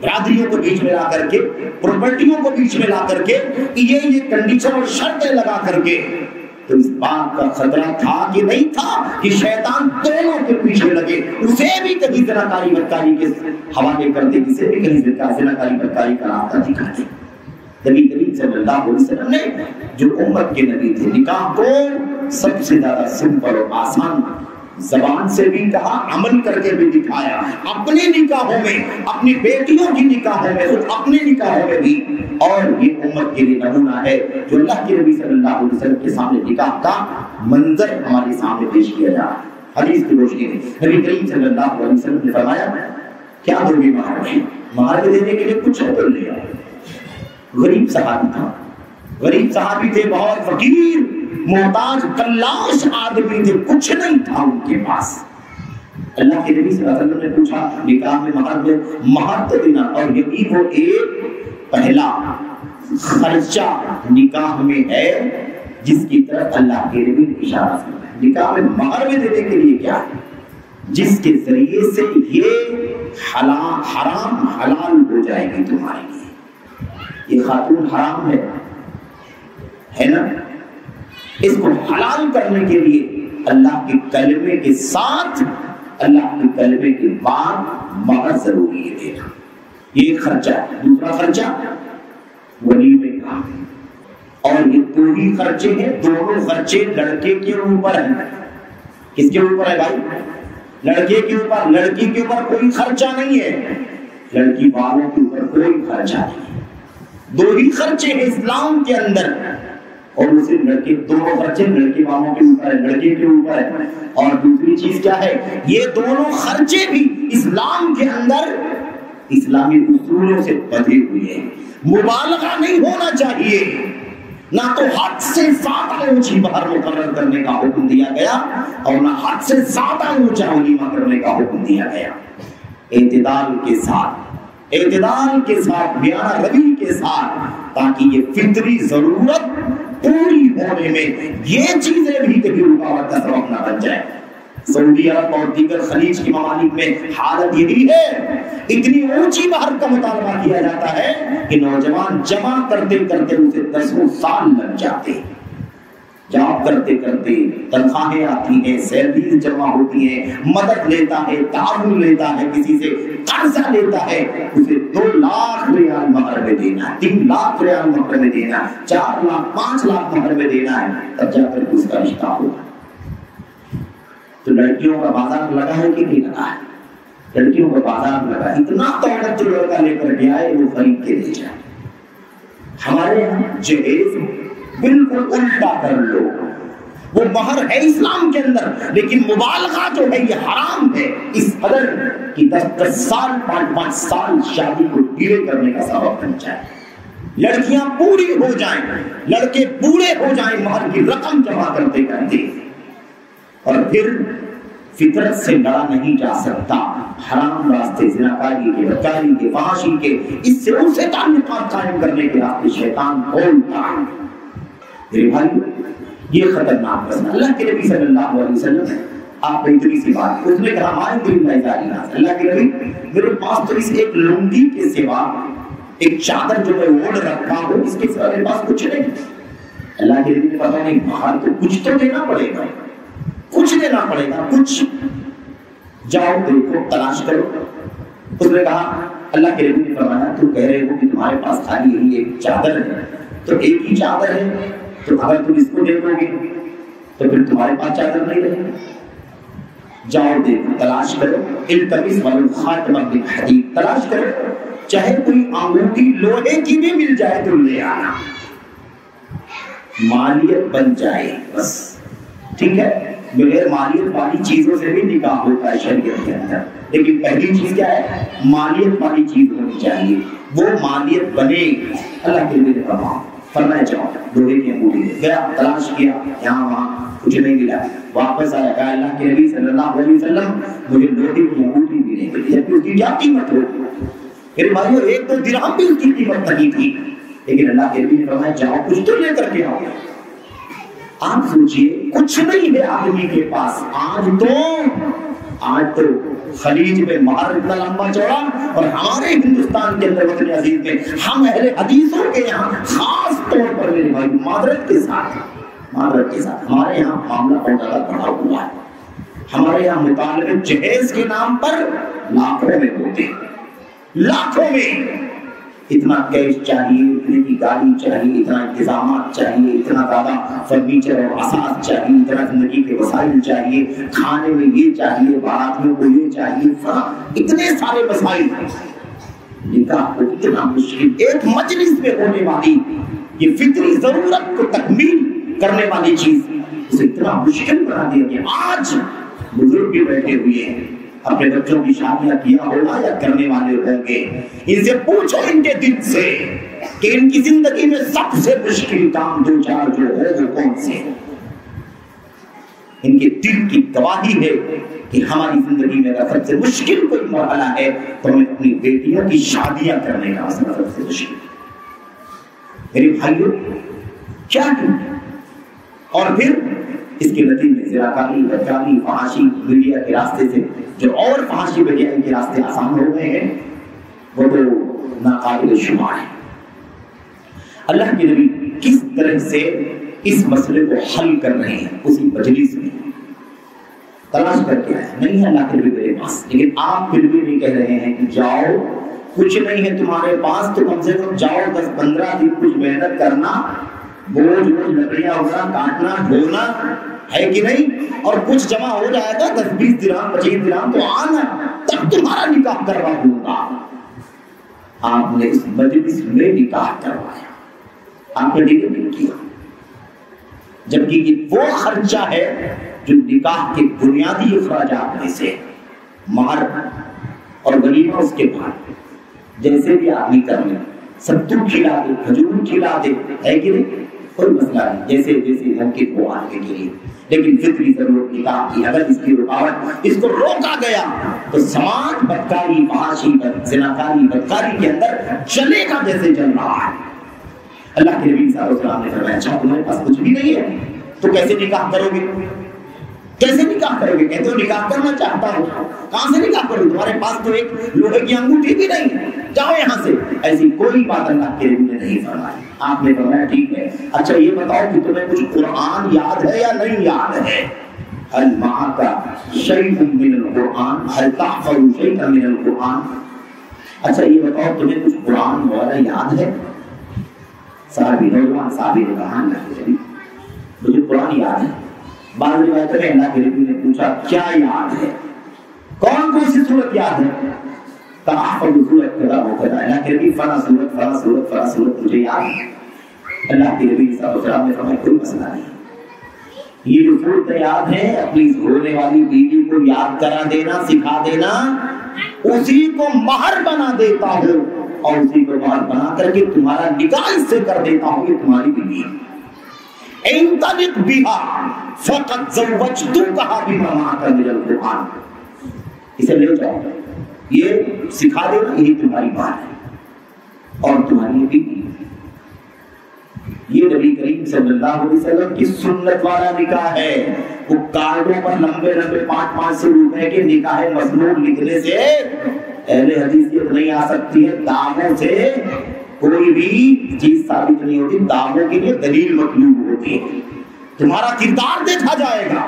برادریوں کو بیچ میں لا کر کے، پراپرٹیوں کو بیچ میں لا کر کے، یہ کنڈیشن اور شرطیں لگا کر کے، تو اس بات کا خطرہ تھا کہ نہیں تھا کہ شیطان دونوں کے پیچھے لگے، اسے بھی کہیں زناکاری بدکاری کے حوالے کر دے، اسے بھی کہیں زناکاری بدکاری کا راستہ دکھا دے. نبی کریم صلی اللہ علیہ وسلم نے جو امت کے نبی تھے، نکاح کو سب سے زیادہ سمپل اور آسان زبان سے بھی کہا، عمل کر کے بھی دکھایا. اپنے نکاحوں میں، اپنی بیٹیوں کی نکاحوں میں، اپنے نکاحوں میں بھی. اور یہ امت کے لیے نمونہ ہے جو اللہ کے نبی صلی اللہ علیہ وسلم کے سامنے نکاح کا منظر ہمارے سامنے پیش کیا جا رہا ہے. حدیث کی روشنی میں نبی کریم صلی اللہ علیہ وسلم نے فرمایا، کیا دو گے مہر؟ مہر دینے کے لیے کچھ ہے تو لے آؤ. غریب صحابی تھا، غریب صحابی تھے، بہت فقیر محتاج کلاش آدمی تھے، کچھ نہیں تھا ان کے پاس. اللہ کے نبی صلی اللہ علیہ وسلم نے پوچھا نکاح میں مہر تو دینا، اور یہی وہ ایک پہلا خرچہ نکاح میں ہے جس کی طرف اللہ کے نبی نے اشارہ فرمایا. نکاح میں مہر میں دینے کے لیے کیا ہے؟ جس کے ذریعے سے یہ حرام حلال ہو جائے گی تمہارے لیے. یہ خاتون حرام ہے نا؟ اس کو حلال کرنے کے لیے اللہ کے کلمے کے ساتھ، اللہ کے کلمے کے بعد مہر ضروری ہے دینا. یہ خرچہ ہے. دوسرا خرچہ ولیمے کا، اور یہ دو ہی خرچے ہیں، دونوں خرچے لڑکے کے اوپر ہیں. کس کے اوپر ہے بھائی؟ لڑکے کے اوپر. لڑکی کے اوپر کوئی خرچہ نہیں ہے، لڑکی والوں کے اوپر کوئی خرچہ نہیں ہے. دو ہی خرچے ہیں اسلام کے اندر. اور وہ صرف لڑکے دونوں خرچے لڑکے والوں کے اوپر ہے، لڑکے کے اوپر ہے. اور دوسری چیز کیا ہے، یہ دونوں خرچے بھی اسلام کے اندر اسلامی اصولوں سے بدھے ہوئے ہیں. مبالغہ نہیں ہونا چاہیے، نہ تو حد سے زیادہ اونچی مہر مقرر کرنے کا حکم دیا گیا اور نہ حد سے زیادہ اونچا ولیمہ کرنے کا حکم دیا گیا. اعتدال کے ساتھ بیانہ روی کے ساتھ، تاکہ یہ فطری ضرورت پوری ہونے میں یہ چیزیں بھی کبھی رکاوٹ کا سبب نہ بن جائے. سعودی عرب اور دیگر خلیج کے ممالک میں حالت یہی ہے، اتنی اونچی مہر کا مطالبہ کیا جاتا ہے کہ نوجوان جمع کرتے کرتے اسے 10 سال لگ جاتے ہیں. جاب کرتے کرتے تنخواہیں آتی ہیں، سیلریز جمع ہوتی ہیں، مدد لیتا ہے، تعاون لیتا ہے، کسی سے قرضہ لیتا ہے، اسے 2 لاکھ ریال مہر میں دینا ہے، 3 لاکھ ریال مہر میں دینا ہے، 4 لاکھ 5 لاکھ مہر میں دینا ہے، تب جا کر اس کا رشتہ ہوگا. تو لڑکیوں کا بازار لگا ہے کہ نہیں لگا ہے؟ لڑکیوں کا بازار لگا، اتنا طاقت جو لڑکا لے کر کے آئے وہ خرید کے لے جائے. ہمارے یہاں جہیز بالکل الٹا کر لو، وہ مہر ہے اسلام کے اندر، لیکن مبالغہ جو ہے یہ حرام ہے. اس قدر کہ 10 سال 5 سال شادی کو ڈیلے کرنے کا سبب بن جائے. لڑکیاں پوری ہو جائیں، لڑکے بوڑھے ہو جائیں مہر کی رقم جمع کرتے کرتے، اور پھر فطرت سے لڑا نہیں جا سکتا. حرام راستے، زناکاری کے، بدکاری کے، فحاشی کے، اس سے ان سے تعلقات قائم کرنے کے راستے شیطان کھولتا ہے. میرے بھائی یہ خطرناک مسئلہ. اللہ کے نبی صلی اللہ علیہ وسلم آپ نے اتنی سی بات، اس نے کہا اللہ کے نبی میرے پاس تو اس ایک لنگی کے سوا، ایک چادر جو میں اوڑھ رکھا ہوں، اس کے سوا میرے پاس کچھ نہیں. اللہ کے نبی نے پتا نہیں باہر تو کچھ تو دینا پڑے گا، کچھ دینا پڑے گا، کچھ جاؤ دیکھو تلاش کرو. اس نے کہا، اللہ کے نبی نے فرمایا تم کہہ رہے ہو کہ تمہارے پاس خالی یہی ایک چادر ہے، تو ایک ہی چادر ہے، تو اگر تم اس کو دے دو گے تو پھر تمہارے پاس چادر نہیں رہے گی. جاؤ دیکھو تلاش کرو، التمس ولو خاتم من حدید، تلاش کرو چاہے کوئی انگوٹھی لوہے کی بھی مل جائے تو لے آنا، مالیت بن جائے بس. ٹھیک ہے، بغیر مالیت والی چیزوں سے بھی نکاح ہوتا ہے شریعت کے اندر، لیکن پہلی چیز کیا ہے، مالیت والی چیز ہونی چاہیے، وہ مالیت بنے. اللہ کے لیے فرمایا جاؤ لوہے کی انگوٹھی لے. گیا تلاش کیا، یہاں وہاں کچھ نہیں ملا، واپس آیا، کہا اللہ کے نبی صلی اللہ علیہ وسلم مجھے لوہے کی انگوٹھی بھی نہیں ملی، جبکہ اس کی کیا قیمت ہو. میرے بھائیو 1-2 درہم بھی اس کی قیمت نہیں تھی، لیکن اللہ کے نبی نے فرمایا جاؤ کچھ تو لے کر کے آؤ. آپ سوچئے کچھ نہیں ہے آدمی کے پاس. آج تو خلیج میں مہر اتنا لمبا چوڑا، اور ہمارے ہندوستان کے اندر وطن عزیز میں ہم اہل حدیثوں کے یہاں خاص طور پر میرے بھائی معذرت کے ساتھ ہمارے یہاں معاملہ بہت زیادہ بڑھا ہوا ہے. ہمارے یہاں مطالبے جہیز کے نام پر لاکھوں میں ہوتے ہیں، لاکھوں میں. اتنا کیش چاہیے، اتنے کی گاڑی چاہیے، اتنا انتظامات چاہیے، اتنا زیادہ فرنیچر اور اثاث چاہیے، اتنا زندگی کے وسائل چاہیے، کھانے میں یہ چاہیے، باراتیوں کو یہ چاہیے، اتنے سارے مسائل. نکاح کو اتنا مشکل، ایک مجلس میں ہونے والی یہ فطری ضرورت کو تکمیل کرنے والی چیز اسے اتنا مشکل بنا دیا کہ آج بزرگ بھی بیٹھے ہوئے ہیں، اپنے بچوں کی شادیاں کیا ہوگا یا کرنے والے ہوں گے، ان سے پوچھو ان کے دل سے کہ ان کی زندگی میں سب سے مشکل کام 2-4 جو ہے وہ کون سے. ان کے دل کی گواہی ہے کہ ہماری زندگی میں اگر سب سے مشکل کوئی مرحلہ ہے تو ہمیں اپنی بیٹیوں کی شادیاں کرنے کا مسئلہ سب سے مشکل. میرے بھائیوں کیا ہے، اور پھر اس کے نتیجے میں زراکاری، بدکاری، فحاشی میڈیا کے راستے سے جو اور فحاشی بدکاری کے راستے آسان ہو گئے ہیں وہ تو ناقابل شمار ہے. اللہ کے نبی کس طرح سے اس مسئلے کو حل کر رہے ہیں اسی مجلس میں تلاش کر کے آئے. نہیں ہے اللہ کے نبی میرے پاس، لیکن آپ پھر بھی نہیں کہہ رہے ہیں کہ جاؤ کچھ نہیں ہے تمہارے پاس تو کم سے کم جاؤ 10-15 دن کچھ محنت کرنا، بوجھ لکڑیاں اٹھنا، کاٹنا، ڈھونا ہے کہ نہیں، اور کچھ جمع ہو جائے گا 10-20 درہم 25 درہم تو آنا، تب تمہارا نکاح کروا دوں گا. آپ نے اس مجلس میں نکاح کروایا، آپ نے ڈیل نہیں کیا. جبکہ یہ وہ خرچہ ہے جو نکاح کے بنیادی اخراجات میں سے، مہر اور ولیمہ اس کے بعد جیسے بھی آدمی کر لے، ستو کھلا دے، کھجور کھلا دے، ہے کہ نہیں، کوئی مسئلہ نہیں، جیسے جیسے ممکن ہو آنے کے لیے، لیکن فطری ضرورت نکاح کی اگر اس کی رکاوٹ، اس کو روکا گیا تو سماج بدکاری، فحاشی، زناکاری، بدکاری کے اندر چلے گا جیسے چل رہا ہے۔ اللہ کے نبی صلی اللہ علیہ وسلم نے فرمایا اچھا تمہارے پاس کچھ بھی نہیں ہے تو کیسے نکاح کرو گے؟ کیسے نکاح کرو گے؟ کہتے ہو نکاح کرنا چاہتا ہوں، کہاں سے نکاح کرو؟ تمہارے پاس تو ایک لوہے کی انگوٹھی بھی نہیں ہے، جاؤ یہاں سے۔ ایسی کوئی بات اللہ کے نبی نے نہیں فرمائی۔ آپ نے فرمایا ٹھیک ہے، اچھا یہ بتاؤ کہ تمہیں کچھ قرآن یاد ہے یا نہیں یاد ہے؟ هل معك شيء من القرآن؟ هل تحفظ شيئا من القرآن؟ اچھا یہ بتاؤ تمہیں کچھ قرآن وغیرہ یاد ہے؟ صحابی، نوجوان صحابی نے کہا نہیں، مجھے قرآن یاد ہے۔ بعض روایتوں میں اللہ کے نبی نے پوچھا کیا یاد ہے؟ کون کون سی سورت یاد ہے؟ تحفظ سورت کذا و کذا، اللہ کے نبی فلاں سورت فلاں سورت فلاں سورت مجھے یاد ہے۔ اللہ کے نبی صلی اللہ علیہ وسلم نے فرمایا کوئی مسئلہ نہیں، یہ جو صورتیں یاد ہیں اپنی ہونے والی بیوی کو یاد کرا دینا، سکھا دینا، اسی کو مہر بنا دیتا ہوں اور اسی کو مہر بنا کر کے تمہارا نکاح اس سے کر دیتا ہوں، یہ تمہاری بیوی ہے۔ انطلق بها فقد زوجتکها بما معك من القرآن، اسے لے جاؤ، یہ سکھا دینا، یہی تمہاری بات ہے اور تمہاری بیوی۔ یہ نبی کریم صلی اللہ علیہ وسلم کی سنت والا نکاح ہے۔ وہ کارڈوں پر لمبے لمبے 500 روپے کے نکاح مسنون لکھنے سے اہل حدیثیت نہیں آ سکتی ہے، داموں سے کوئی بھی چیز ثابت نہیں ہوتی، دعووں کے لیے دلیل مطلوب ہوتی ہے۔ تمہارا کردار دیکھا جائے گا،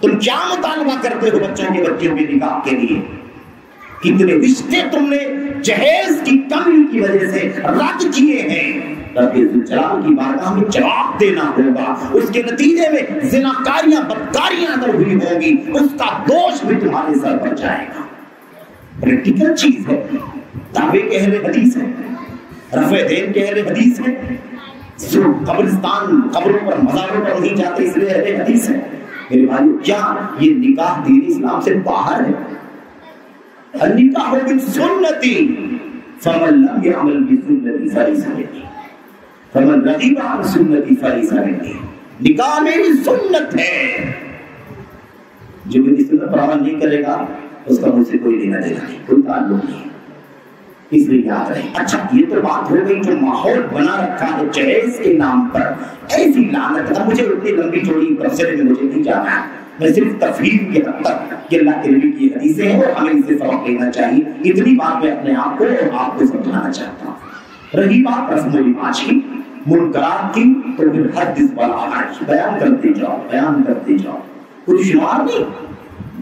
تم کیا مطالبہ کرتے ہو بچوں کے نکاح کے لیے، کتنے رشتے تم نے جہیز کی کمی کی وجہ سے رد کیے ہیں۔ رب جلال کی بارگاہ میں جواب دینا ہوگا، اس کے نتیجے میں زناکاریاں بدکاریاں اگر ہوئی ہوں گی اس کا دوش بھی تمہارے سر پر جائے گا۔ پریکٹیکل چیز ہے، دعوے کے اہل حدیث ہے، رفع دین کے اہل حدیث ہے، قبرستان قبروں پر مزاروں پر نہیں جاتے اس لیے اہل حدیث ہے۔ میرے بھائیو کیا یہ نکاح دین اسلام سے باہر ہے؟ النکاح بالسنتی فمن لم يعمل بسنتی فلیس منی فمن رغب عن سنتی فلیس منی۔ نکاح میری سنت ہے، جو میری سنت پر عمل نہیں کرے گا اس کا مجھ سے کوئی لینا دینا نہیں، کوئی تعلق نہیں، اس لیے یاد رہے۔ اچھا یہ تو بات ہو گئی جو ماحول بنا رکھا ہے جہیز کے نام پر، ایسی لعنت۔ اب مجھے اتنی لمبی چوڑی تفسیر میں مجھے نہیں جانا ہے، میں صرف تفہیم کی حد تک کہ اللہ کے نبی کی حدیثیں ہیں اور ہمیں اس سے سبق لینا چاہیے، اتنی بات میں اپنے آپ کو اور آپ کو سمجھانا چاہتا ہوں۔ رہی بات رسم و رواج کی، منکرات کی، تو پھر حدث ولا حرج، بیان کرتے جاؤ بیان کرتے جاؤ، کچھ شمار نہیں،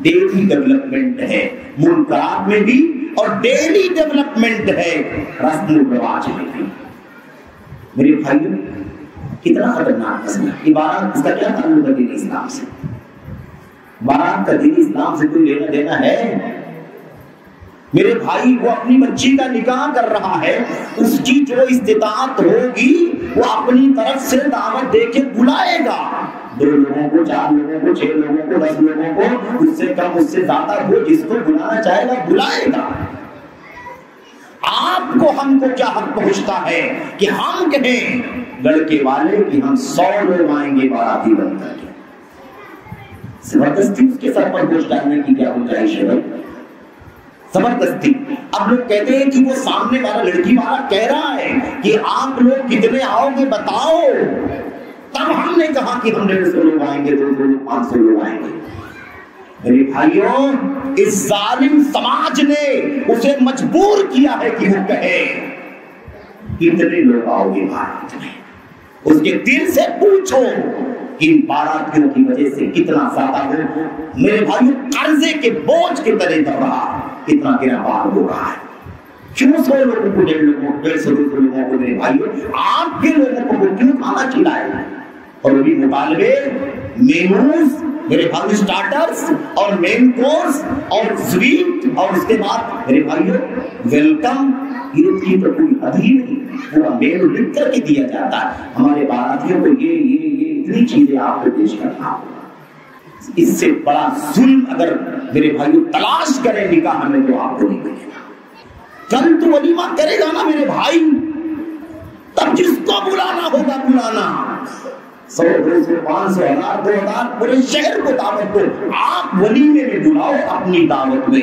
ڈیلی ڈیولپمنٹ ہے منکرات میں بھی اور ڈیلی ڈیولپمنٹ ہے رسم و رواج میں بھی۔ میرے بھائیوں کتنا خطرناک مسئلہ، عبارات اس کا کیا تعلق ہے دین اسلام سے؟ بارات کا دین اسلام سے کوئی لینا دینا ہے؟ میرے بھائی وہ اپنی بچی کا نکاح کر رہا ہے، اس کی جو استطاعت ہوگی وہ اپنی طرف سے دعوت دے کے بلائے گا، 2 لوگوں کو، 4 لوگوں کو، 6 لوگوں کو، 10 لوگوں کو، اس سے کم اس سے زیادہ وہ جس کو بلانا چاہے گا بلائے گا۔ آپ کو ہم کو کیا حق پہنچتا ہے کہ ہم کہیں لڑکے والے کہ ہم 100 لوگ آئیں گے باراتی بن کر کے؟ زبردستی اس کے سر پر بوجھ ڈالنے کی کیا گنجائش ہے بھائی؟ زبردستی۔ اب لوگ کہتے ہیں کہ وہ سامنے والا لڑکی والا کہہ رہا ہے کہ آپ لوگ کتنے آؤ گے بتاؤ، تب ہم نے کہا کہ ہم 150 لوگ آئیں گے، 200 لوگ، 500 لوگ آئیں گے۔ میرے بھائیوں اس ظالم سماج نے اسے مجبور کیا ہے کہ وہ کہے کتنے لوگ آؤ گے بارات میں۔ اس کے دل سے پوچھو ان باراتیوں کی وجہ سے کتنا زیادہ ہو، میرے بھائیوں قرضے کے بوجھ کے تلے دب رہا، کتنا گرا بار ہو رہا ہے۔ کیوں 100 لوگوں کو، 150 لوگوں کو، 150 لوگوں کو میرے بھائیوں آپ کے لوگوں کو وہ کیوں کھانا کھلائے؟ اور وہی مطالبے مینوز میرے بھائی، سٹارٹرز اور مین کورس اور سویٹ اور اس کے بعد میرے بھائیوں ویلکم، یہ تو کوئی حد ہی نہیں، پورا مینو لکھ کر کے دیا جاتا ہے۔ ہمارے باراتیوں کو یہ اتنی چیزیں آپ کو پیش کرنا ہوگا. اس سے بڑا ظلم اگر میرے بھائیوں تلاش کریں نکاح میں تو آپ کو نہیں ملے گا. کل تو ولیمہ کرے گا نا میرے بھائی, تب جس کو بلانا ہوگا بلانا, 100 200 500 1000 2000 پورے شہر کو دعوت دو. آپ ولیمے میں بلاؤ اپنی دعوت میں,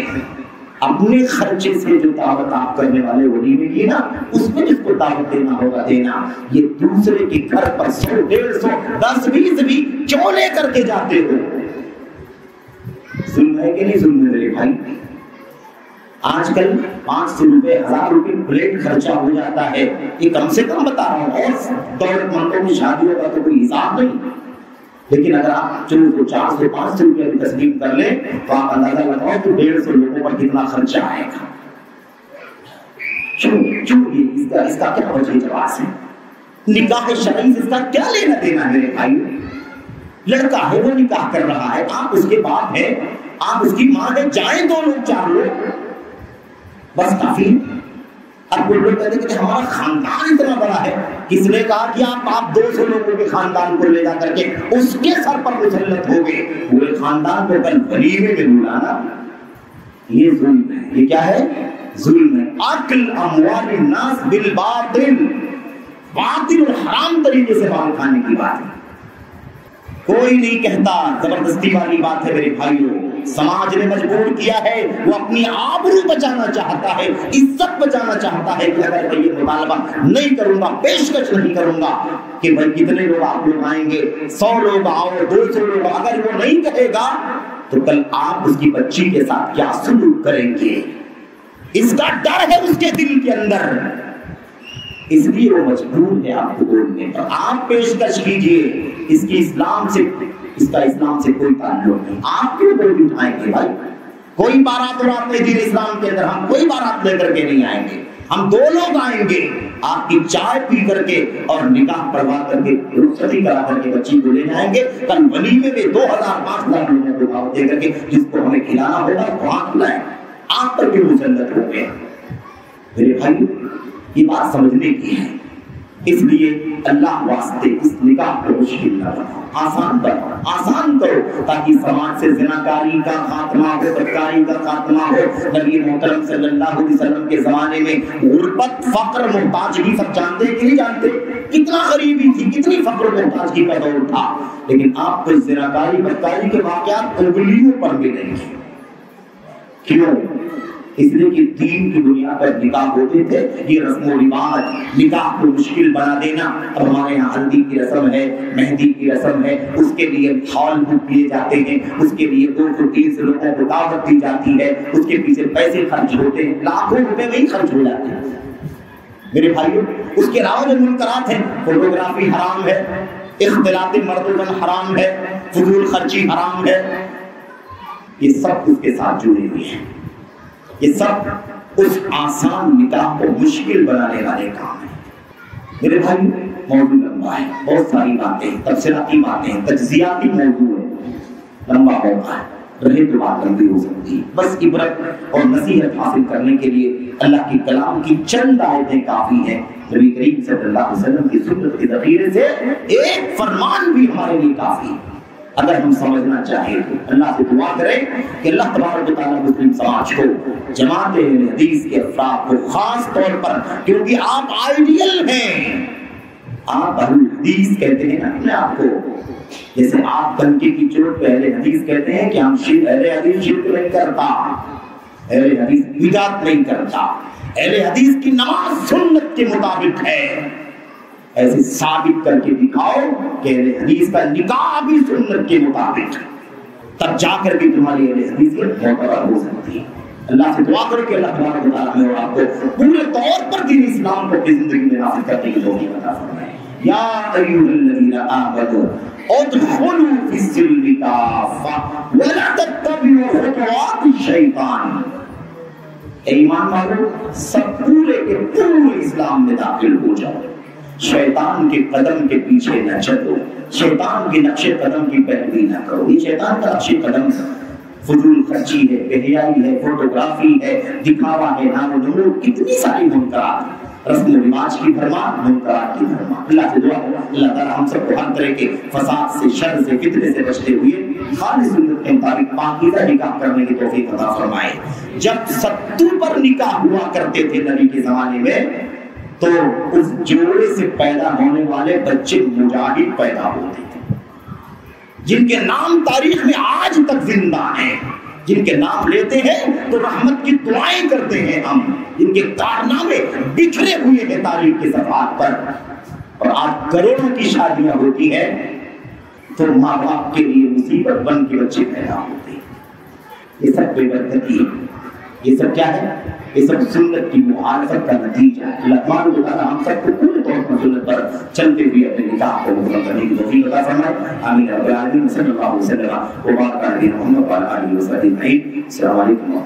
اپنے خرچے سے جو دعوت آپ کرنے والے ولیمے کی نا اس میں جس کو دعوت دینا ہوگا دینا. یہ دوسرے کے گھر پر 100 150 10 20 بھی کیوں لے کر کے جاتے ہو؟ ظلم ہے کہ نہیں ظلم ہے میرے بھائی؟ آج کل 500 روپے 1000 روپے پلیٹ خرچہ ہو جاتا ہے, یہ کم سے کم بتا رہا ہوں. اور دولت مندوں کی شادیوں کا تو کوئی حساب نہیں, لیکن اگر آپ 400 500 روپے کی تسلیم کر لیں تو آپ اندازہ لگاؤ کہ 150 لوگوں پر کتنا خرچہ آئے گا. کیوں اس کا کیا وجہ جواز ہے؟ نکاح شرعی سے اس کا کیا لینا دینا میرے بھائی؟ لڑکا ہے وہ نکاح کر رہا ہے, آپ اس کے باپ ہیں, آپ اس کی ماں ہے, جائیں 2 لوگ 4 لوگ بس کافی. اب کوئی لوگ کہتے ہیں کہ ہمارا خاندان اتنا بڑا ہے, کس نے کہا کہ آپ 200 لوگوں کے خاندان کو لے جا کر کے اس کے سر پر مسلط ہو گئے, پورے خاندان کو کل ولیمے میں بلانا؟ یہ ظلم ہے. یہ کیا ہے؟ ظلم ہے. اکل اموال الناس بالباطل, باطل اور حرام طریقے سے مال کھانے کی بات ہے. کوئی نہیں کہتا, زبردستی والی بات ہے میرے بھائیوں. سماج نے مجبور کیا ہے, وہ اپنی آبرو بچانا چاہتا ہے, عزت بچانا چاہتا ہے کہ اگر میں یہ مطالبہ نہیں کروں گا, پیشکش نہیں کروں گا کہ بھائی کتنے لوگ آپ لوگ آئیں گے, 100 لوگ آؤ 200 لوگ, اگر وہ نہیں کہے گا تو کل آپ اس کی بچی کے ساتھ کیا سلوک کریں گے؟ اس کا ڈر ہے اس کے دل کے اندر, اس لیے وہ مجبور ہے آپ کو بولنے پر. آپ پیشکش کیجئے, اس کا اسلام سے کوئی تعلق نہیں. آپ کیوں بول اٹھائیں گے بھائی؟ کوئی بارات رات نہیں دین اسلام کے اندر, ہم کوئی بارات لے کر کے نہیں آئیں گے. ہم 2 لوگ آئیں گے, آپ کی چائے پی کر کے اور نکاح پڑھوا کر کے رخصتی کرا کر کے بچی کو لے جائیں گے. کل ولیمے میں 2000 5000 لوگوں کو دعوت دے کر کے جس کو ہمیں کھلانا ہوگا وہاں کھلائیں. آپ پر کیوں مسلط ہو گئے میرے بھائی؟ یہ بات سمجھنے کی ہے. اس لیے اللہ واسطے اس نکاح کو مشکل نہ بناؤ, آسان کرو تاکہ سماج سے زناکاری کا خاتمہ ہو, بدکاری کا خاتمہ ہو. نبی محترم صلی اللہ علیہ وسلم کے زمانے میں غربت, فقر, محتاجگی سب جانتے کہ نہیں جانتے؟ کتنا غریبی تھی, کتنی فقر محتاجگی کا دور تھا, لیکن آپ کو زناکاری بدکاری کے واقعات انگلیوں پر ملیں گے. کیوں؟ اس لیے کہ دین کی بنیاد پر نکاح ہوتے تھے. یہ رسم و رواج نکاح کو مشکل بنا دینا. اب ہمارے یہاں ہلدی کی رسم ہے, مہندی کی رسم ہے, اس کے لیے ہال بک کیے جاتے ہیں, اس کے لیے 200-300 لوگوں کو دعوت دی جاتی ہے, اس کے پیچھے پیسے خرچ ہوتے ہیں, لاکھوں روپے میں ہی خرچ ہو جاتے ہیں میرے بھائیوں. اس کے علاوہ جو منکرات ہیں, فوٹوگرافی حرام ہے, اختلاط مرد و زن حرام ہے, فضول خرچی حرام ہے, یہ سب اس کے ساتھ جڑے ہوئے ہیں. یہ سب اس آسان نکاح کو مشکل بنانے والے کام ہیں میرے بھائی. موضوع لمبا ہے, بہت ساری باتیں, تفصیلاتی باتیں, تجزیاتی موضوع ہے, لمبا ہوتا ہے, رہے تو بات لمبی ہو سکتی ہے. بس عبرت اور نصیحت حاصل کرنے کے لیے اللہ کی کلام کی چند آیتیں کافی ہیں. نبی کریم صلی اللہ علیہ وسلم کی سنت کے ذخیرے سے ایک فرمان بھی ہمارے لیے کافی ہے اگر ہم سمجھنا چاہیں تو. اللہ سے دعا کریں کہ اللہ تبارک و تعالیٰ مسلم سماج کو, جماعت اہل حدیث کے افراد کو خاص طور پر, کیونکہ آپ آئیڈیل ہیں, آپ اہل حدیث کہتے ہیں نا اپنے آپ کو, جیسے آپ تنقید کی چوٹ پہ اہل حدیث کہتے ہیں کہ ہم اہل حدیث شرک نہیں کرتا, اہل حدیث بدعت نہیں کرتا, اہل حدیث کی نماز سنت کے مطابق ہے. ایسے ثابت کر کے دکھاؤ کہ اہل حدیث کا نکاح بھی سنت کے مطابق, تب جا کر بھی تمہاری اہل حدیث کی معتبر ہو سکتی ہے. اللہ سے دعا کرو کہ اللہ تبارک و تعالیٰ ہمیں اور آپ کو پورے طور پر دین اسلام کو اپنی زندگی میں نافذ کرنے کی توفیق عطا فرمائے. یا ایھا الذین آمنوا ادخلوا فی السلم کافۃ ولا تتبعوا خطوات الشیطان. ایمان والو, سب پورے کے پورے اسلام میں داخل ہو جاؤ, شیطان کے قدم کے پیچھے نہ چلو, شیطان کے نقش قدم کی پیروی نہ کرو. یہ شیطان کا نقش قدم فضول خرچی ہے, بے حیائی ہے, فوٹوگرافی ہے, دکھاوا ہے, نام و نمود, کتنی ساری منکرات. رسم و رواج کی بھرمار، منکرات کی بھرمار۔ اللہ سے دعا ہے اللہ تعالیٰ ہم سب کو ہر طرح کے فساد سے، شر سے، فتنے سے بچتے ہوئے خالص سنت کے مطابق پاکیزہ نکاح کرنے کی توفیق عطا فرمائے۔ جب 70 پر نکاح ہوا کرتے تھے نبی کے زمانے میں، تو اس جوڑے سے پیدا ہونے والے بچے مجاہد پیدا ہوتے تھے، جن کے نام تاریخ میں آج تک زندہ ہیں، جن کے نام لیتے ہیں تو رحمت کی دعائیں کرتے ہیں ہم، جن کے کارنامے بکھرے ہوئے ہیں تاریخ کے صفحات پر۔ اور آج کروڑوں کی شادیاں ہوتی ہیں تو ماں باپ کے لیے مصیبت بن کے بچے پیدا ہوتے ہیں۔ یہ سب بے برکتی ہے، یہ سب کیا ہے؟ یہ سب سنت کی مخالفت کا نتیجہ ہے۔ اللہ تبارک و تعالیٰ ہم سب کو پورے طور پر سنت پر چلتے ہوئے اپنے نکاح کو مکمل کرنے کی توفیق عطا فرمائے۔ آمین رب العالمین۔ صلی اللہ علیہ وسلم و بارک علی محمد و علی آلہ وصحبہ اجمعین۔ السلام علیکم۔